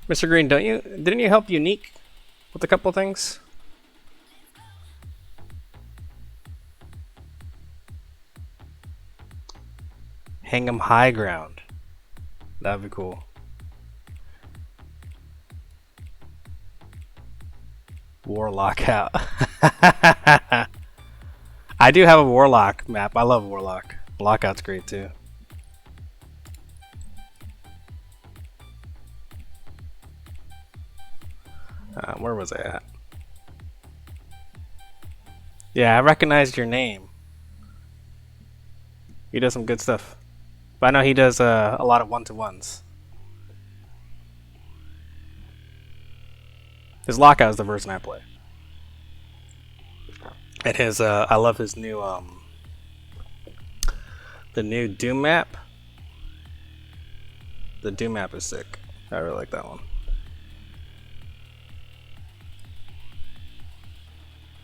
S1: Mr. Green, didn't you help Unique with a couple things? Hang 'em high ground. That'd be cool. Warlock out. I do have a Warlock map. I love Warlock. Lockout's great too. Where was I at? Yeah, I recognized your name. He does some good stuff. But I know he does a lot of 1-to-1s. His Lockout is the version I play. And his, I love his new, the new Doom map. The Doom map is sick. I really like that one.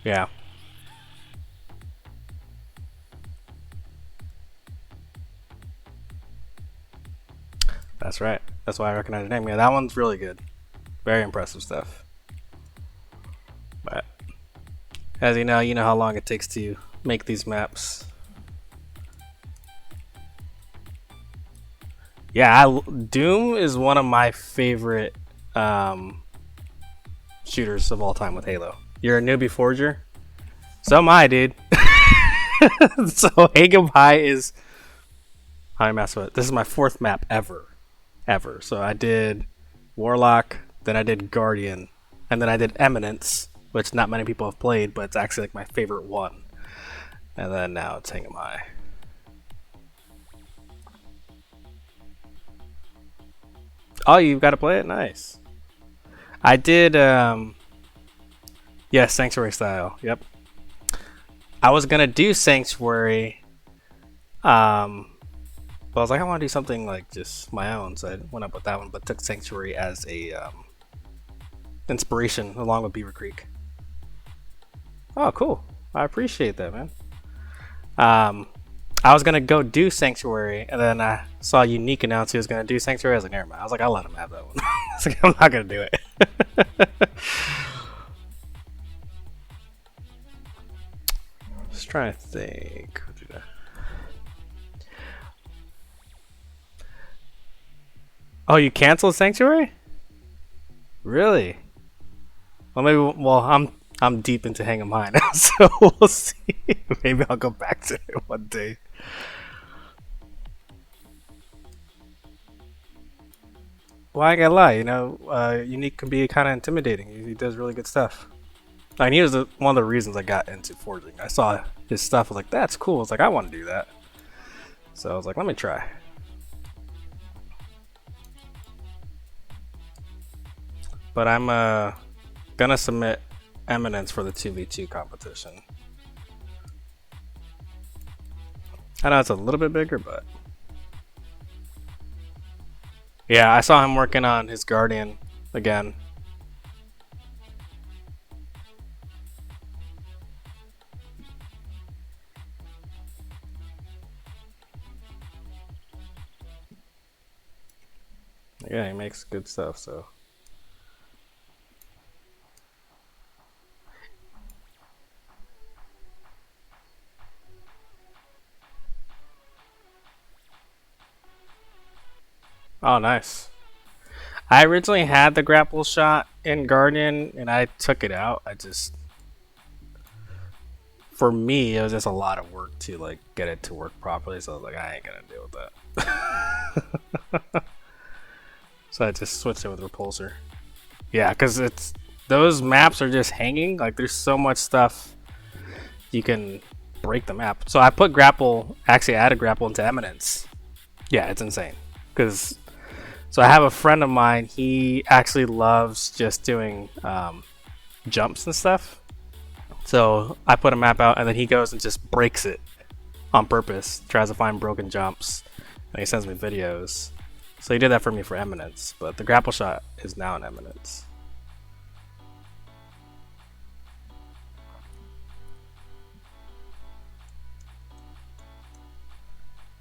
S1: Yeah. That's right. That's why I recognize the name. Yeah, that one's really good. Very impressive stuff. But as you know how long it takes to make these maps. Yeah, Doom is one of my favorite shooters of all time with Halo. You're a newbie forger? So am I, dude. So Hagem High is... How do I mess with it? This is my 4th map ever. So I did Warlock, then I did Guardian, and then I did Eminence, which not many people have played, but it's actually like my favorite one. And then now it's Hagem High. Oh, you've got to play it? Nice. I did, yeah, Sanctuary style. Yep. I was going to do Sanctuary, but I was like, I want to do something like just my own, so I went up with that one, but took Sanctuary as a inspiration along with Beaver Creek. Oh, cool. I appreciate that, man. I was gonna go do Sanctuary, and then I saw Unique announce he was gonna do Sanctuary. I was like, never mind. I was like, I'll let him have that one. I was like, I'm not gonna do it. Just trying to think. Oh, you canceled Sanctuary? Really? Well, maybe. Well, I'm deep into Hagem High now, so we'll see. Maybe I'll go back to it one day. Well, I gotta lie, Unique can be kind of intimidating. He does really good stuff. And he was one of the reasons I got into forging. I saw his stuff, I was like, that's cool. I was like, I want to do that. So I was like, let me try. But I'm gonna submit Eminence for the 2v2 competition. I know it's a little bit bigger, but yeah, I saw him working on his Guardian again. Yeah, he makes good stuff, so. Oh, nice. I originally had the grapple shot in Guardian, and I took it out. For me, it was just a lot of work to like get it to work properly. So I was like, I ain't gonna deal with that. So I just switched it with Repulsor. Yeah, because those maps are just hanging. Like there's so much stuff you can break the map. So I put grapple. Actually, I added grapple into Eminence. Yeah, it's insane. So I have a friend of mine, he actually loves just doing jumps and stuff. So I put a map out and then he goes and just breaks it on purpose, tries to find broken jumps, and he sends me videos. So he did that for me for Eminence, but the grapple shot is now in Eminence.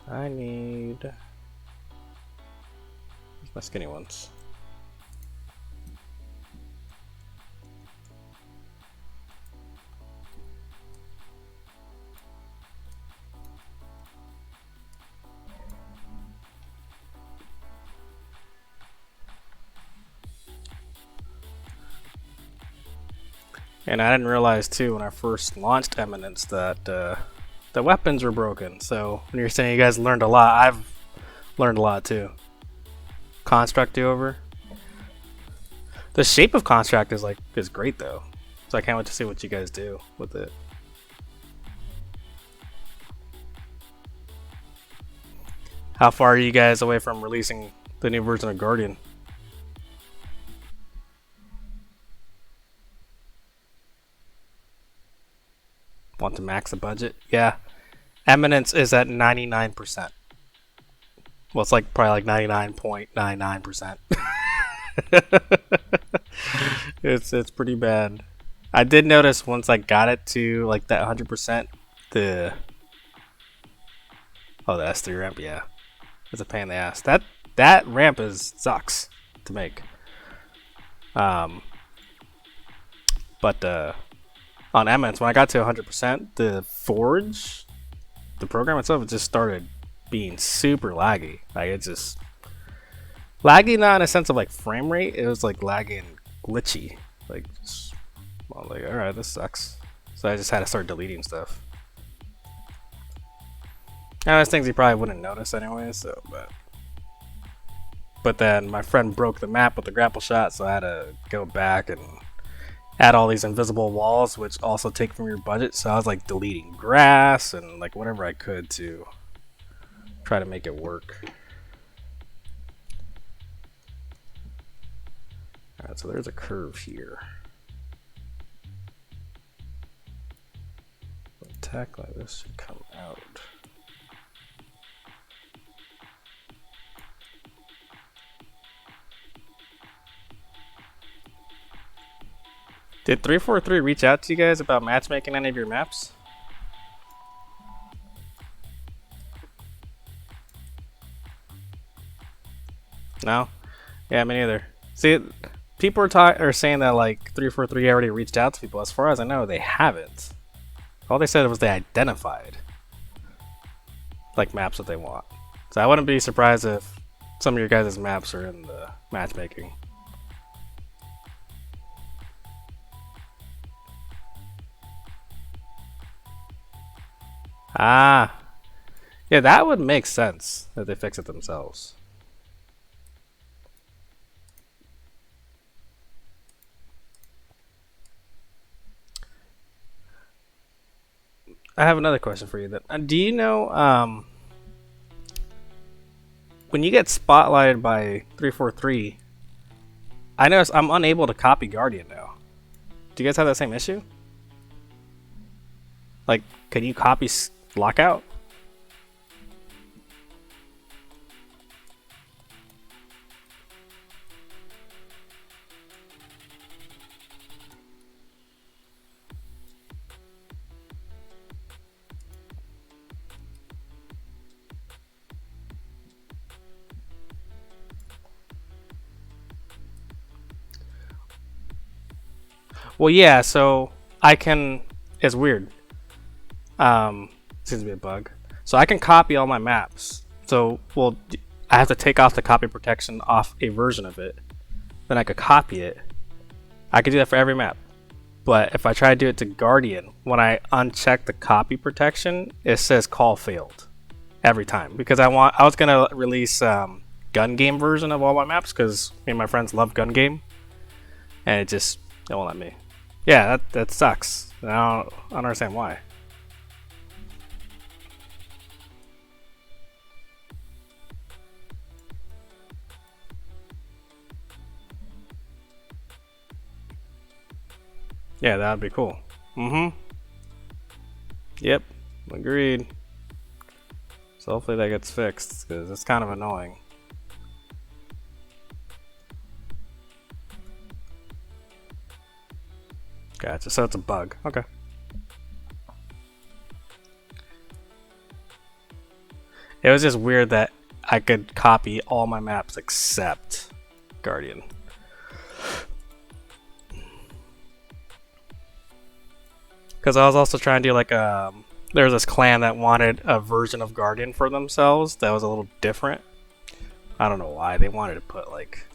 S1: I need... my skinny ones. And I didn't realize too when I first launched Eminence that the weapons were broken. So when you're saying you guys learned a lot, I've learned a lot too. Construct do over. The shape of Construct is great though, so I can't wait to see what you guys do with it. How far are you guys away from releasing the new version of Guardian? Want to max the budget? Yeah, Eminence is at 99%. Well, it's like probably like 99.99%. It's pretty bad. I did notice once I got it to like that 100%, the S3 ramp, yeah, it's a pain in the ass. That that ramp sucks to make. But on Emmons, when I got to 100%, the forge, the program itself, it just started being super laggy. Like it's just laggy, not in a sense of like frame rate. It was like laggy and glitchy. Like, I was like, all right, this sucks. So I just had to start deleting stuff. Now there's things you probably wouldn't notice anyway. So, but then my friend broke the map with the grapple shot, so I had to go back and add all these invisible walls, which also take from your budget. So I was like deleting grass and like whatever I could to try to make it work. Alright, so there's a curve here. Attack like this should come out. Did 343 reach out to you guys about matchmaking any of your maps? No? Yeah, me neither. See, people are saying that like 343 already reached out to people. As far as I know, they haven't. All they said was they identified like maps that they want. So I wouldn't be surprised if some of your guys' maps are in the matchmaking. Ah, yeah, that would make sense that they fix it themselves. I have another question for you then. Do you know when you get spotlighted by 343, I notice I'm unable to copy Guardian now. Do you guys have that same issue? Like, can you copy Lockout? Well, yeah, so I can, it's weird. Seems to be a bug. So I can copy all my maps. So, well, I have to take off the copy protection off a version of it. Then I could copy it. I could do that for every map. But if I try to do it to Guardian, when I uncheck the copy protection, it says call failed every time. Because I was gonna release gun game version of all my maps because me and my friends love gun game, and it won't let me. Yeah, that sucks. I don't understand why. Yeah, that'd be cool. Yep, agreed. So hopefully that gets fixed, because it's kind of annoying. Gotcha, so it's a bug. Okay. It was just weird that I could copy all my maps except Guardian. Because I was also trying to do like there was this clan that wanted a version of Guardian for themselves that was a little different. I don't know why they wanted to put like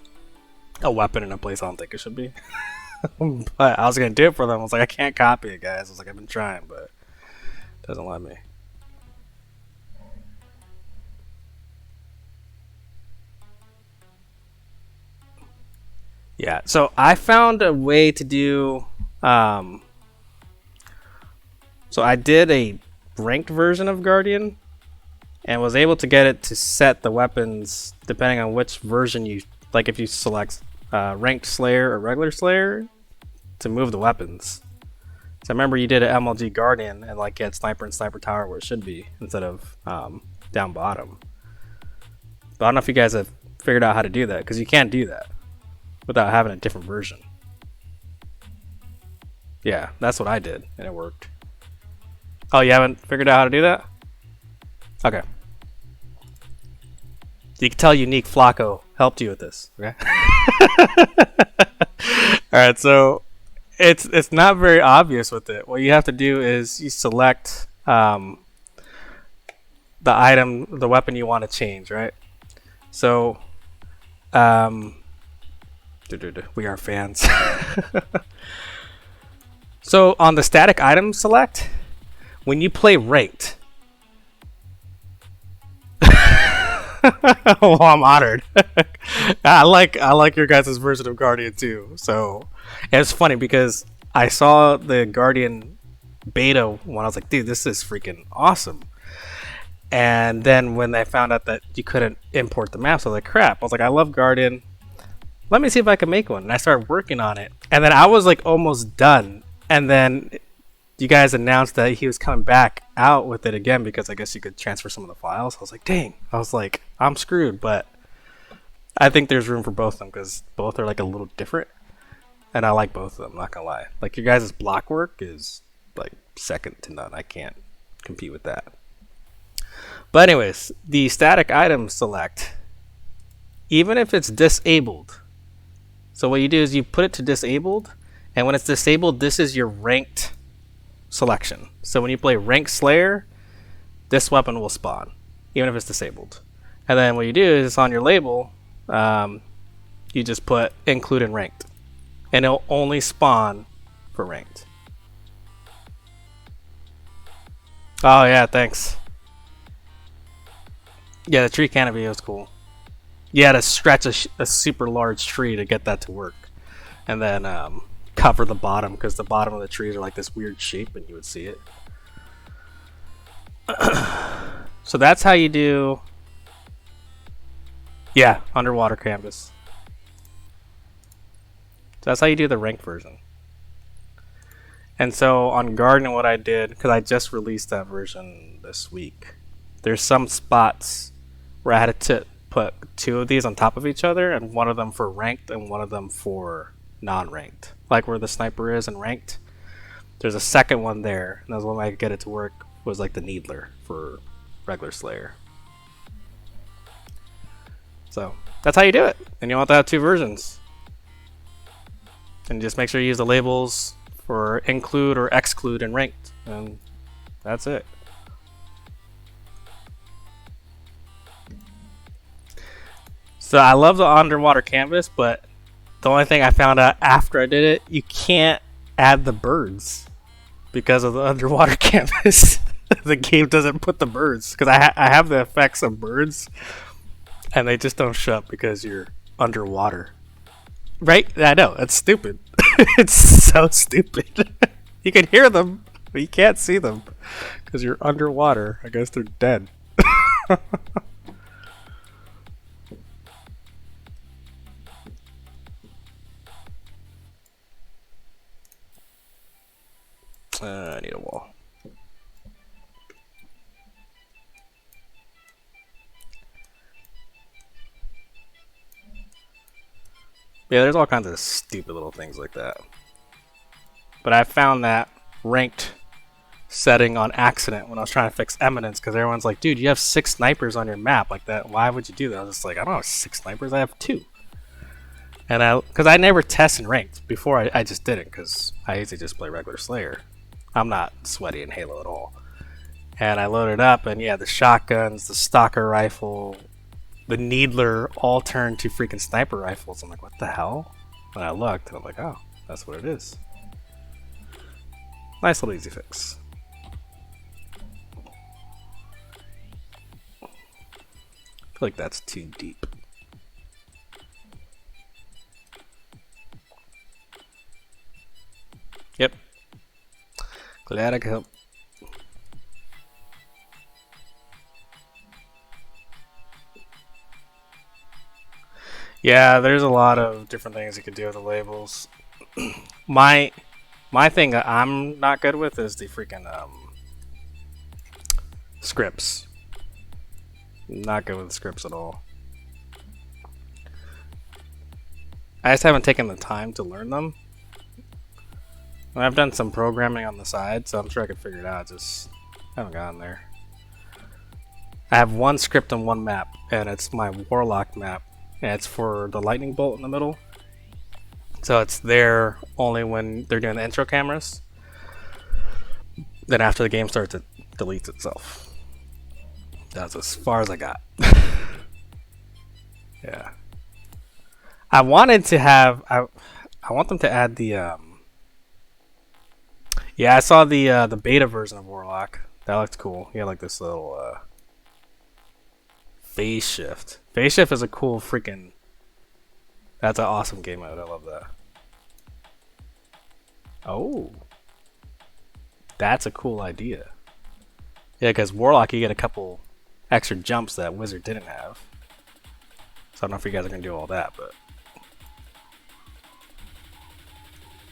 S1: a weapon in a place I don't think it should be. But I was gonna do it for them. I was like, I can't copy it, guys. I was like, I've been trying, but it doesn't let me. Yeah, so I found a way to do so I did a ranked version of Guardian and was able to get it to set the weapons depending on which version you like. If you select ranked Slayer or regular Slayer to move the weapons. So I remember you did an MLG Guardian and like get Sniper and Sniper Tower where it should be instead of down bottom. But I don't know if you guys have figured out how to do that, because you can't do that without having a different version. Yeah, that's what I did and it worked. Oh, you haven't figured out how to do that? Okay. You can tell Unique FIaco helped you with this. Okay. All right, so it's not very obvious with it. What you have to do is you select the weapon you want to change, right? So we are fans. So on the static item select, when you play ranked, well, I'm honored. I like your guys' version of Guardian too. So it's funny because I saw the Guardian beta when I was like, dude, this is freaking awesome. And then when I found out that you couldn't import the maps, I was like, crap. I was like, I love Guardian. Let me see if I can make one. And I started working on it. And then I was like almost done. And then you guys announced that he was coming back out with it again because I guess you could transfer some of the files. I was like, dang. I was like, I'm screwed. But I think there's room for both of them because both are like a little different. And I like both of them, not gonna lie. Like your guys' block work is like second to none. I can't compete with that. But anyways, the static item select, even if it's disabled. So what you do is you put it to disabled, and when it's disabled, this is your ranked selection. So when you play ranked Slayer, this weapon will spawn, even if it's disabled. And then what you do is on your label, you just put include in ranked, and it'll only spawn for ranked. Oh yeah, thanks. Yeah, the tree canopy was cool. You had to stretch a super large tree to get that to work. And then cover the bottom, because the bottom of the trees are like this weird shape and you would see it. So that's how you do... Yeah, underwater canvas. So that's how you do the ranked version. And so on Garden, what I did, because I just released that version this week, there's some spots where I had to put two of these on top of each other, and one of them for ranked and one of them for non-ranked. Like where the sniper is in ranked, there's a second one there, and that's one way I could get it to work was like the Needler for regular Slayer. So that's how you do it, and you want to have two versions. And just make sure you use the labels for include or exclude in ranked, and that's it. So I love the underwater canvas, but the only thing I found out after I did it, you can't add the birds because of the underwater canvas. The game doesn't put the birds, because I have the effects of birds, and they just don't show up because you're underwater. Right? I know, it's stupid. It's so stupid. You can hear them, but you can't see them because you're underwater. I guess they're dead. I need a wall. Yeah, there's all kinds of stupid little things like that. But I found that ranked setting on accident when I was trying to fix Eminence, because everyone's like, dude, you have 6 snipers on your map like that. Why would you do that? I was just like, I don't have 6 snipers, I have 2. And because I never test in ranked before, I just didn't, because I usually just play regular Slayer. I'm not sweaty in Halo at all. And I loaded up, and yeah, the shotguns, the stalker rifle, the Needler all turned to freaking sniper rifles. I'm like, what the hell? And I looked, and I'm like, oh, that's what it is. Nice little easy fix. I feel like that's too deep. Yep. Glad I could help. Yeah, there's a lot of different things you could do with the labels. My thing that I'm not good with is the freaking scripts. Not good with scripts at all. I just haven't taken the time to learn them. I've done some programming on the side, so I'm sure I could figure it out. Just haven't gotten there. I have one script and one map, and it's my Warlock map, and it's for the lightning bolt in the middle. So it's there only when they're doing the intro cameras. Then after the game starts, it deletes itself. That's as far as I got. Yeah. I wanted to have. I want them to add the. Yeah, I saw the beta version of Warlock. That looked cool. He had like this little phase shift. Phase shift is a cool freaking. That's an awesome game mode. I love that. Oh, that's a cool idea. Yeah, because Warlock, you get a couple extra jumps that Wizard didn't have. So I don't know if you guys are gonna do all that, but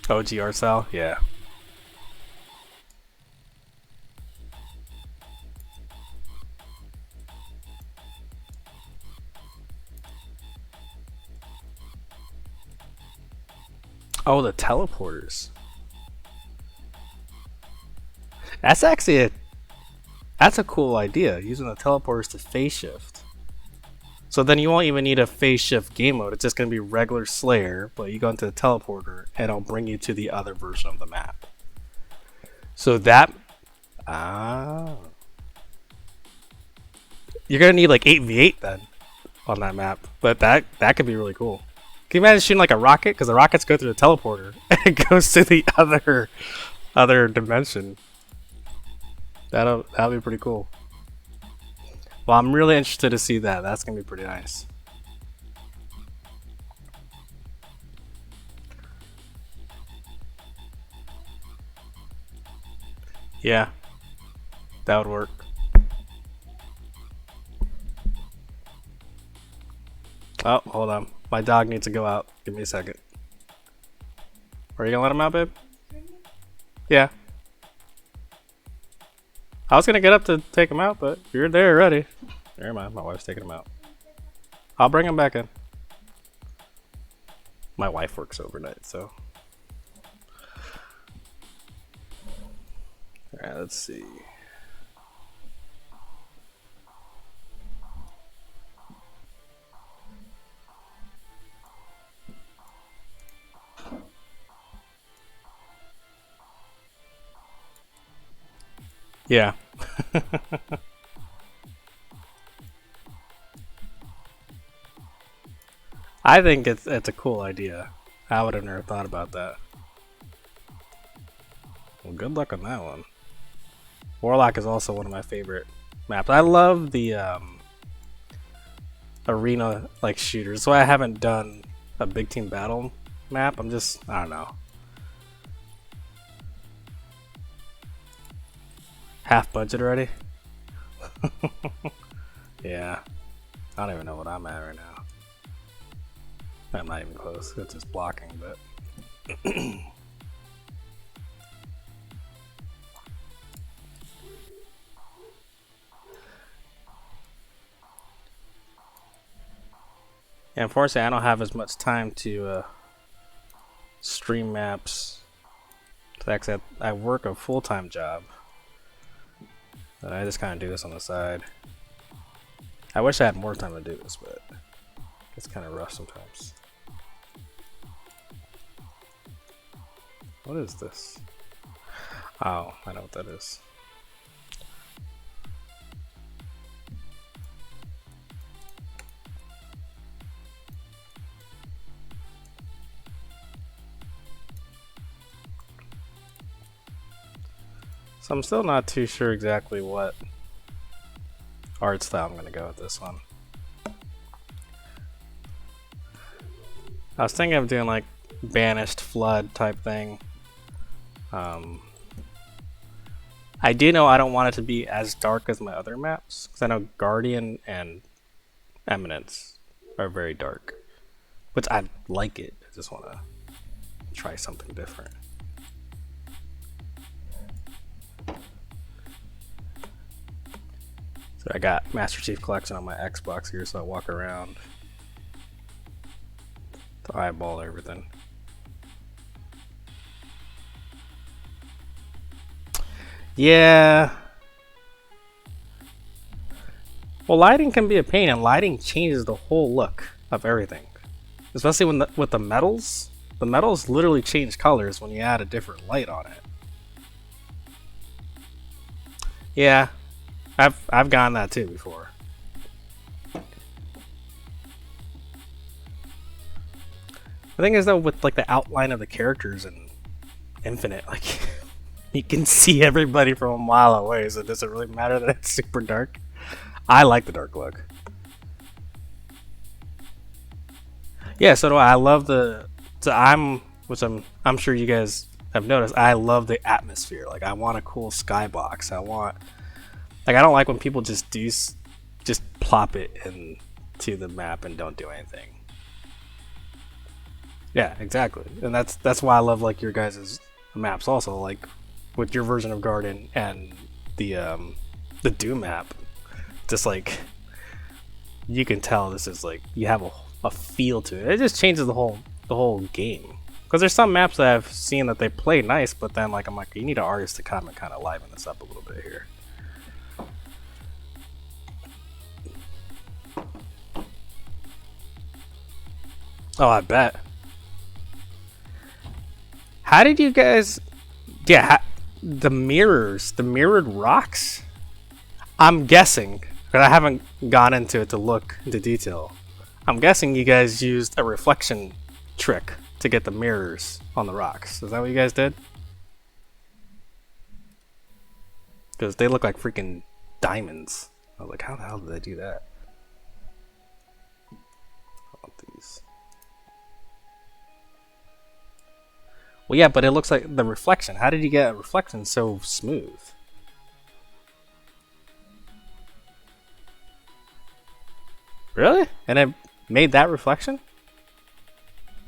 S1: OG art style, yeah. Oh, the teleporters. That's actually that's a cool idea, using the teleporters to phase shift. So then you won't even need a phase shift game mode. It's just going to be regular Slayer, but you go into the teleporter and it'll bring you to the other version of the map. So that you're going to need like 8v8 then on that map. But that could be really cool. Can you imagine shooting like a rocket? Because the rockets go through the teleporter and it goes to the other dimension. That'll be pretty cool. Well, I'm really interested to see that. That's gonna be pretty nice. Yeah, that would work. Oh, hold on. My dog needs to go out. Give me a second. Are you gonna let him out, babe? Yeah. I was gonna get up to take him out, but you're there already. Never mind, my wife's taking him out. I'll bring him back in. My wife works overnight, so. Alright, let's see. Yeah. I think it's a cool idea. I would have never thought about that. Well, good luck on that one. Warlock is also one of my favorite maps. I love the arena like shooters. So I haven't done a big team battle map. I don't know. Half budget already? Yeah. I don't even know what I'm at right now. I'm not even close. It's just blocking, but. Yeah, unfortunately, I don't have as much time to stream maps. Actually, I work a full-time job. And I just kind of do this on the side. I wish I had more time to do this, but it's kind of rough sometimes. What is this? Oh, I know what that is. So I'm still not too sure exactly what art style I'm going to go with this one. I was thinking of doing like Banished Flood type thing. I do know I don't want it to be as dark as my other maps, because I know Guardian and Eminence are very dark. Which I like it, I just want to try something different. So I got Master Chief Collection on my Xbox here, so I walk around to eyeball everything. Yeah. Well, lighting can be a pain, and lighting changes the whole look of everything. Especially with the metals. The metals literally change colors when you add a different light on it. Yeah, I've gotten that too before. The thing is though, with like the outline of the characters in Infinite, like you can see everybody from a mile away, so does it really matter that it's super dark? I like the dark look. Yeah, so do I. I love the. So I'm sure you guys have noticed. I love the atmosphere. Like I want a cool skybox. Like I don't like when people just plop it into the map and don't do anything. Yeah, exactly. And that's why I love like your guys' maps also. Like with your version of Garden and the Doom map, just like you can tell this is like you have a feel to it. It just changes the whole game. Because there's some maps that I've seen that they play nice, but then like I'm like, you need an artist to come and kind of liven this up a little bit here. Oh, I bet. How did you guys? Yeah, the mirrors, the mirrored rocks. I'm guessing, but I haven't gone into it to look into detail. I'm guessing you guys used a reflection trick to get the mirrors on the rocks. Is that what you guys did? Because they look like freaking diamonds. I was like, how the hell did they do that? I want these. Well, yeah, but it looks like the reflection. How did you get a reflection so smooth? Really? And it made that reflection?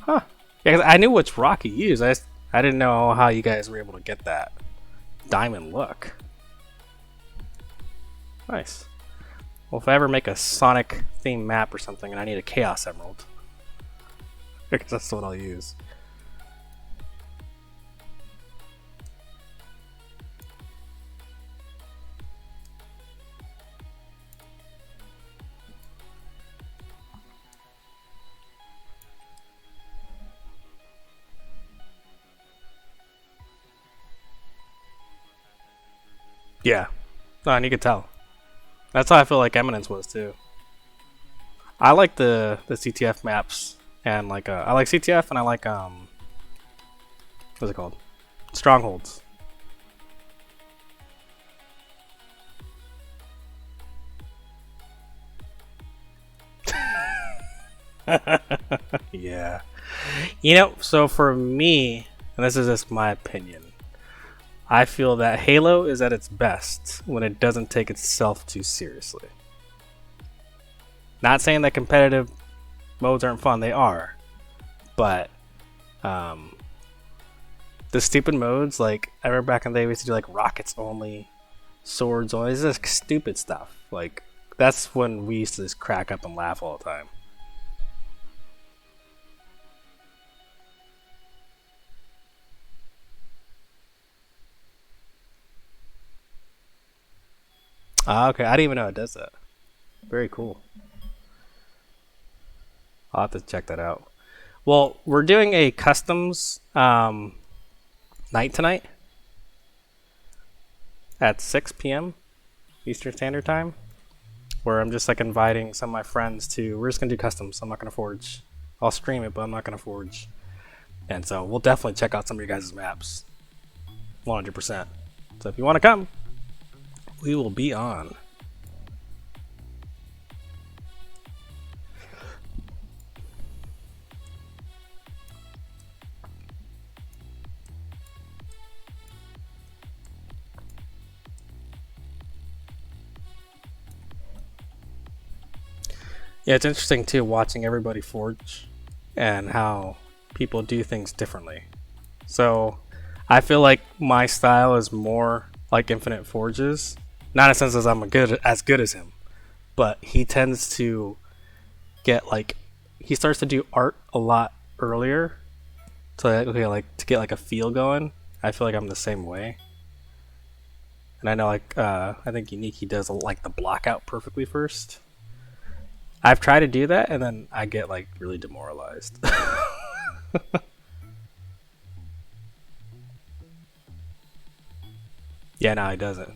S1: Huh. Yeah, 'cause I knew which rock you used. I didn't know how you guys were able to get that diamond look. Nice. Well, if I ever make a Sonic themed map or something and I need a Chaos Emerald, because that's what I'll use. Yeah. No, and you could tell. That's how I feel like Eminence was too. I like the CTF maps and like I like CTF and I like what's it called? Strongholds. Yeah. You know, so for me, and this is just my opinion, I feel that Halo is at its best when it doesn't take itself too seriously. Not saying that competitive modes aren't fun, they are. But um, the stupid modes, like I remember back in the day we used to do like rockets only, swords only, this is like stupid stuff. Like that's when we used to just crack up and laugh all the time. Ah, okay, I didn't even know it does that. Very cool. I'll have to check that out. Well, we're doing a customs night tonight at 6 p.m. Eastern Standard Time, where I'm just like inviting some of my friends to. We're just gonna do customs. I'm not gonna forge. I'll stream it, but I'm not gonna forge. And so we'll definitely check out some of your guys' maps, 100%. So if you want to come, we will be on. Yeah, it's interesting too watching everybody forge and how people do things differently. So I feel like my style is more like Infinite Forges. Not in a sense as I'm as good as him, but he tends to get like he starts to do art a lot earlier to okay, like to get like a feel going. I feel like I'm the same way. And I know I think Uniki does like the blockout perfectly first. I've tried to do that and then I get like really demoralized. Yeah, no, he doesn't.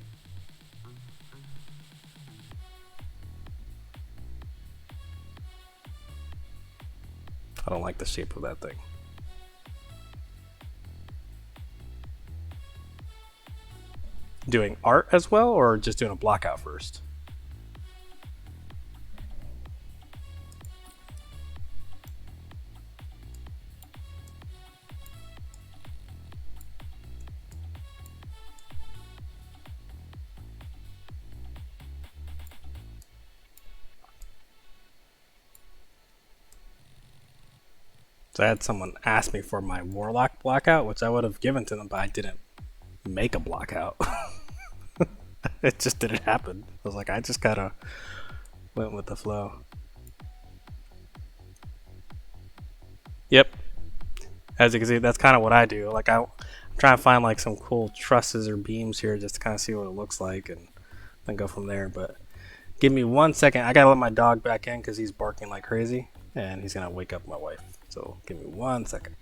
S1: I don't like the shape of that thing. Doing art as well, or just doing a blockout first? So I had someone ask me for my Warlock blockout, which I would have given to them, but I didn't make a blockout. It just didn't happen. I was like, I just gotta went with the flow. Yep. As you can see, that's kind of what I do. Like I'm trying to find like some cool trusses or beams here just to kind of see what it looks like and then go from there. But give me 1 second. I gotta let my dog back in because he's barking like crazy and he's gonna wake up my wife. So give me 1 second.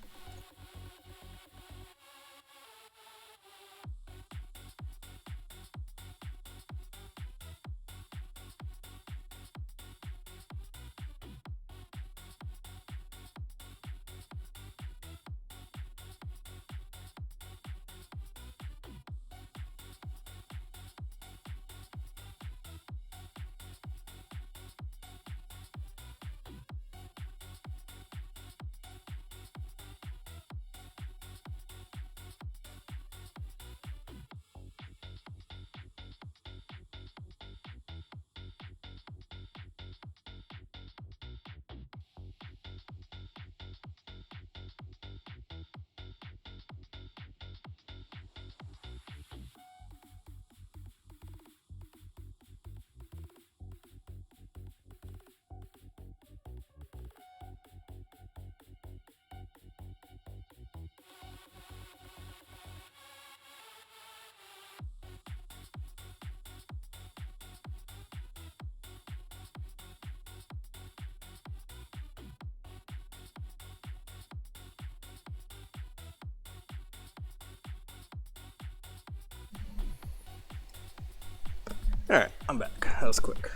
S1: Alright, I'm back. That was quick.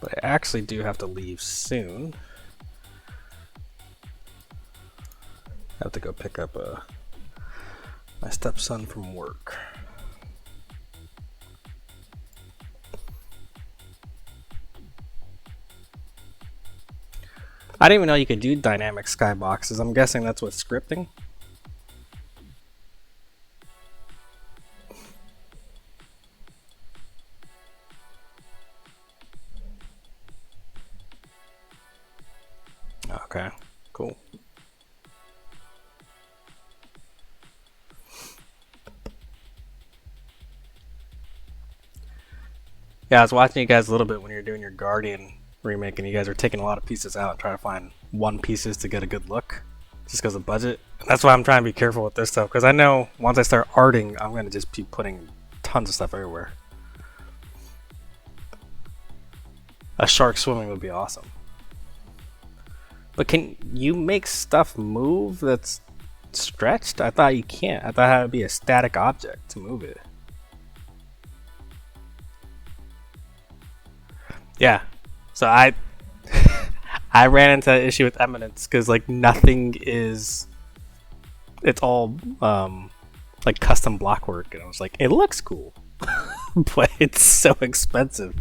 S1: But I actually do have to leave soon. I have to go pick up my stepson from work. I didn't even know you could do dynamic skyboxes. I'm guessing that's with scripting. Okay, cool. Yeah, I was watching you guys a little bit when you were doing your Guardian remake, and you guys are taking a lot of pieces out and trying to find one pieces to get a good look, just because of budget. And that's why I'm trying to be careful with this stuff, because I know once I start arting, I'm going to just be putting tons of stuff everywhere. A shark swimming would be awesome. But can you make stuff move that's stretched? I thought you can't. I thought it had to be a static object to move it. Yeah. So I I ran into that issue with Eminence because like nothing is. It's all like custom block work, and I was like, it looks cool, but it's so expensive.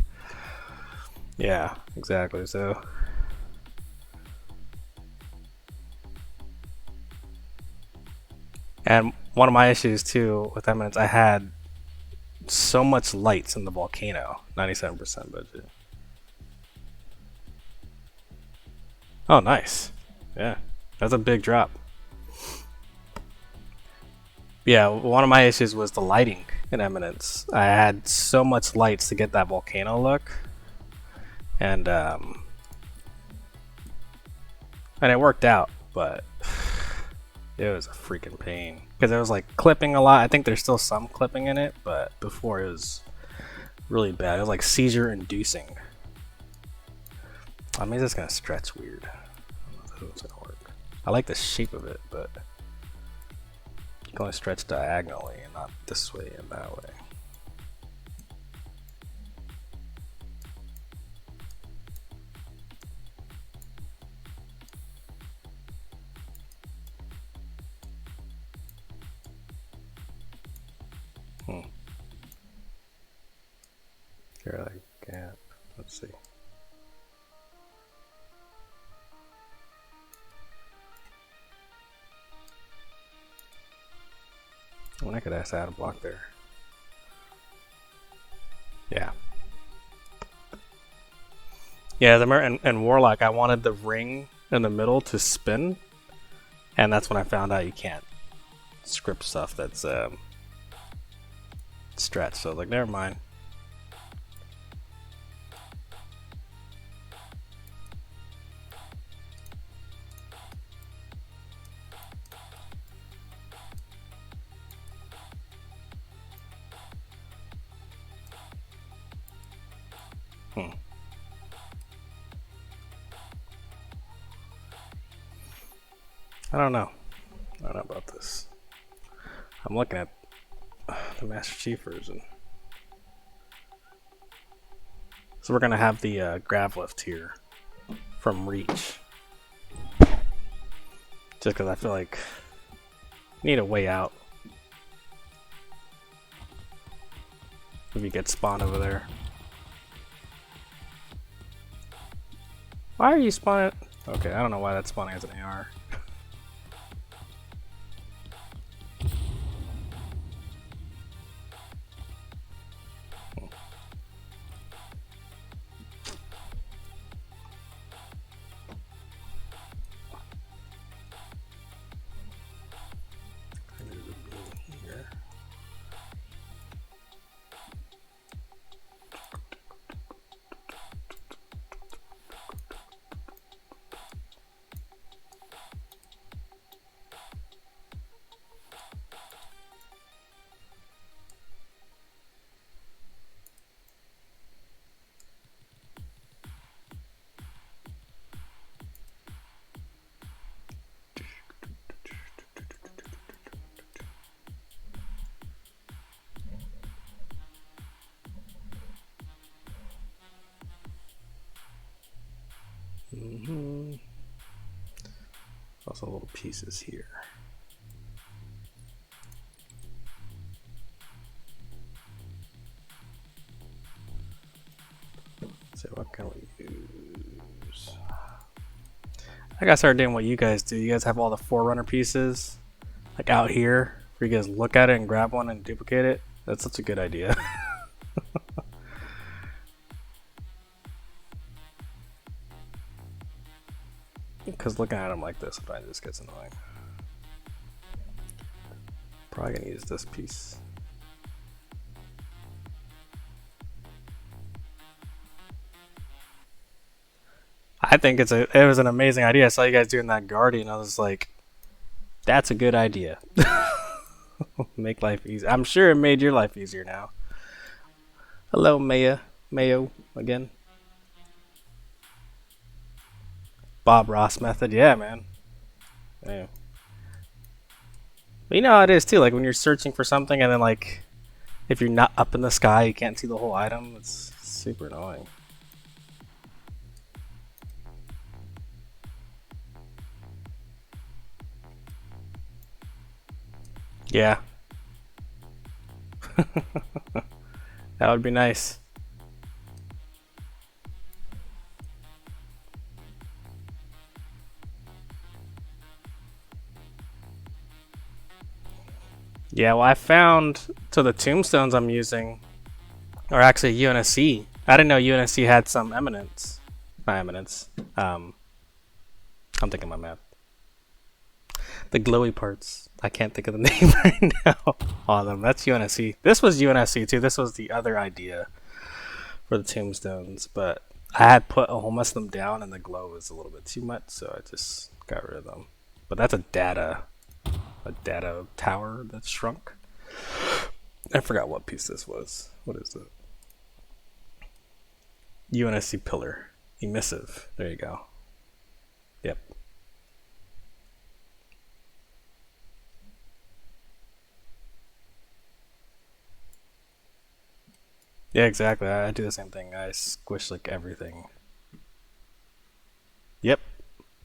S1: Yeah, exactly. So. And one of my issues too with Eminence, I had so much lights in the volcano, 97% budget. Oh, nice. Yeah, that's a big drop. Yeah, one of my issues was the lighting in Eminence. I had so much lights to get that volcano look, and it worked out, but It was a freaking pain because it was like clipping a lot. I think there's still some clipping in it, but before it was really bad. It was like seizure inducing. I mean, it's just gonna stretch weird. I don't know if it's gonna work. I like the shape of it, but you can only stretch diagonally and not this way and that way. Here, like gap. Let's see. I could add a block there. Yeah. Yeah, and Warlock, I wanted the ring in the middle to spin, and that's when I found out you can't script stuff that's stretched. So I was like, never mind. I don't know. I don't know about this. I'm looking at the Master Chief version. So we're gonna have the grav lift here from Reach. Just because I feel like I need a way out. If you get spawned over there. Why are you spawning? Okay, I don't know why that's spawning as an AR. Also little pieces here. So what can we use? I gotta start doing what you guys do. You guys have all the Forerunner pieces like out here where you guys look at it and grab one and duplicate it. That's such a good idea. Because looking at them like this sometimes just gets annoying. Probably gonna use this piece. I think it was an amazing idea. I saw you guys doing that Guardian. I was like, that's a good idea. Make life easy. I'm sure it made your life easier now. Hello, Mayo again. Bob Ross method, yeah, man. Yeah. But you know how it is too. Like when you're searching for something, and then like if you're not up in the sky, you can't see the whole item. It's super annoying. Yeah. That would be nice. Yeah, well, I found the tombstones I'm using are actually UNSC. I didn't know UNSC had some eminence. Not eminence. I'm thinking my map. The glowy parts. I can't think of the name right now on them. That's UNSC. This was UNSC too. This was the other idea for the tombstones, but I had put a whole mess of them down and the glow was a little bit too much, so I just got rid of them. But that's a data a data tower that shrunk. I forgot what piece this was. What is it? UNSC pillar. Emissive. There you go. Yep. Yeah, exactly. I do the same thing. I squish like everything. Yep.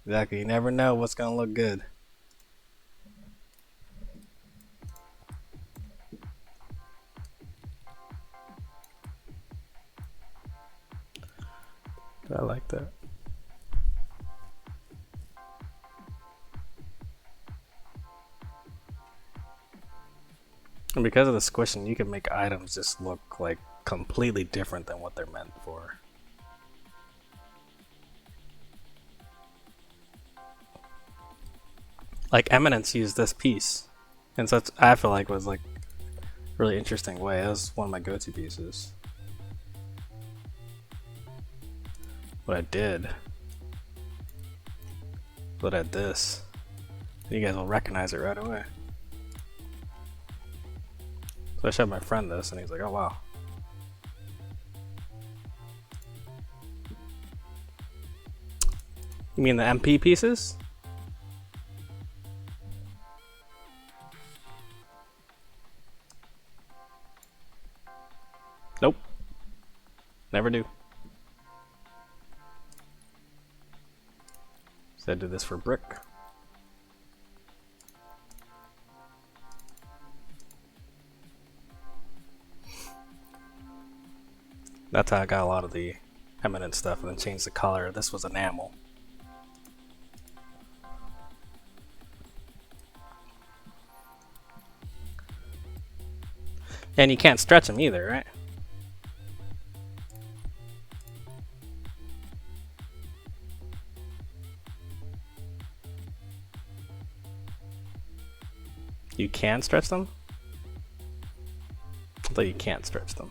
S1: Exactly. You never know what's gonna look good. I like that. And because of the squishing, you can make items just look like completely different than what they're meant for. Like Eminence used this piece, and such I feel like was like a really interesting way. That was one of my go-to pieces. What I did, look at this. You guys will recognize it right away. So I showed my friend this, and he's like, "Oh wow." You mean the MP pieces? Nope. Never do. So I did this for brick. That's how I got a lot of the eminent stuff, and then changed the color. This was enamel. And you can't stretch them either, right? You can stretch them? I thought you can't stretch them.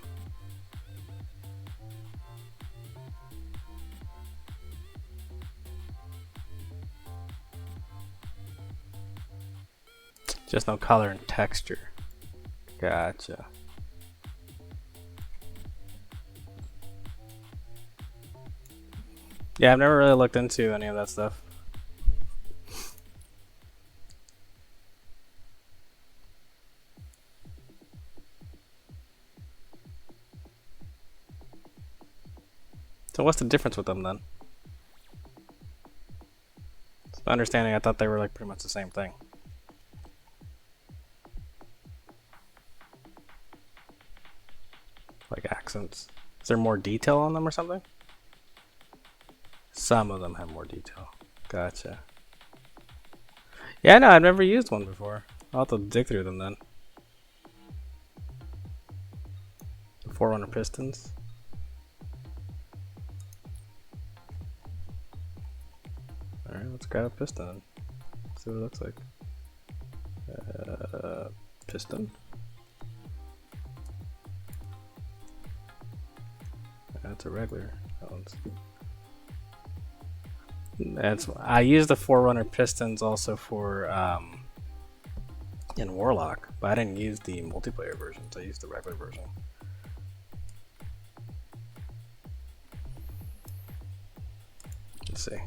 S1: Just no color and texture. Gotcha. Yeah, I've never really looked into any of that stuff. So what's the difference with them then? It's my understanding, I thought they were like pretty much the same thing. Like accents. Is there more detail on them or something? Some of them have more detail. Gotcha. Yeah, no, I've never used one before. I'll have to dig through them then. 400 pistons. Alright, let's grab a piston. See what it looks like. Piston. That's a regular. That one's. I use the Forerunner pistons also for in Warlock, but I didn't use the multiplayer versions. I used the regular version. Let's see.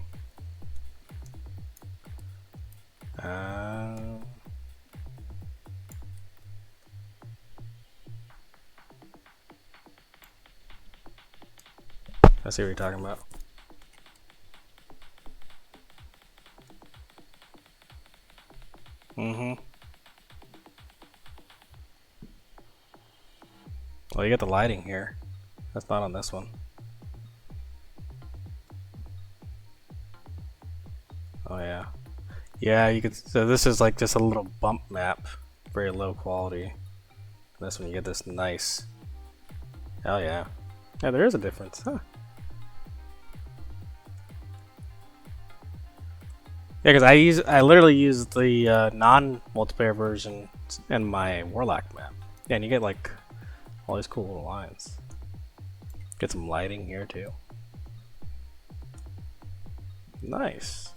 S1: I see what you're talking about. Well, you get the lighting here. That's not on this one. Oh yeah. Yeah, you could. So this is like just a little bump map, very low quality. And this one you get this nice. Oh yeah. Yeah, there is a difference, huh? Yeah, because I literally use the non-multiplayer version in my Warlock map. Yeah, and you get like all these cool little lines. Get some lighting here too. Nice.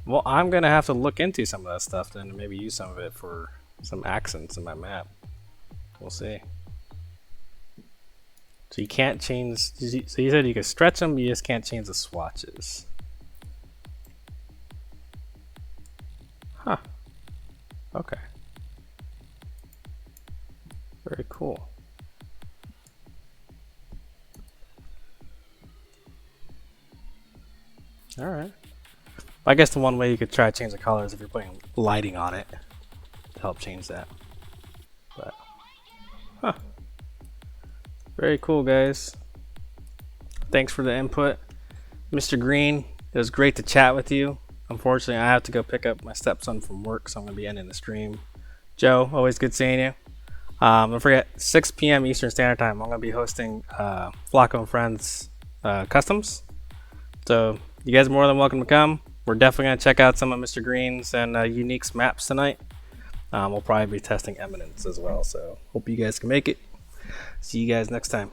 S1: Well, I'm gonna have to look into some of that stuff then, and maybe use some of it for some accents in my map. We'll see. So you can't change. So you said you could stretch them, you just can't change the swatches. Huh. Okay. Very cool. All right. I guess the one way you could try to change the color is if you're putting lighting on it to help change that. But, huh. Very cool, guys. Thanks for the input, Mr. Green. It was great to chat with you. Unfortunately, I have to go pick up my stepson from work, so I'm going to be ending the stream. Joe, always good seeing you. Don't forget, 6 p.m. Eastern Standard Time, I'm going to be hosting FIaco and Friends Customs. So you guys are more than welcome to come. We're definitely going to check out some of Mr. Green's and Unique's maps tonight. We'll probably be testing Eminence as well, so hope you guys can make it. See you guys next time.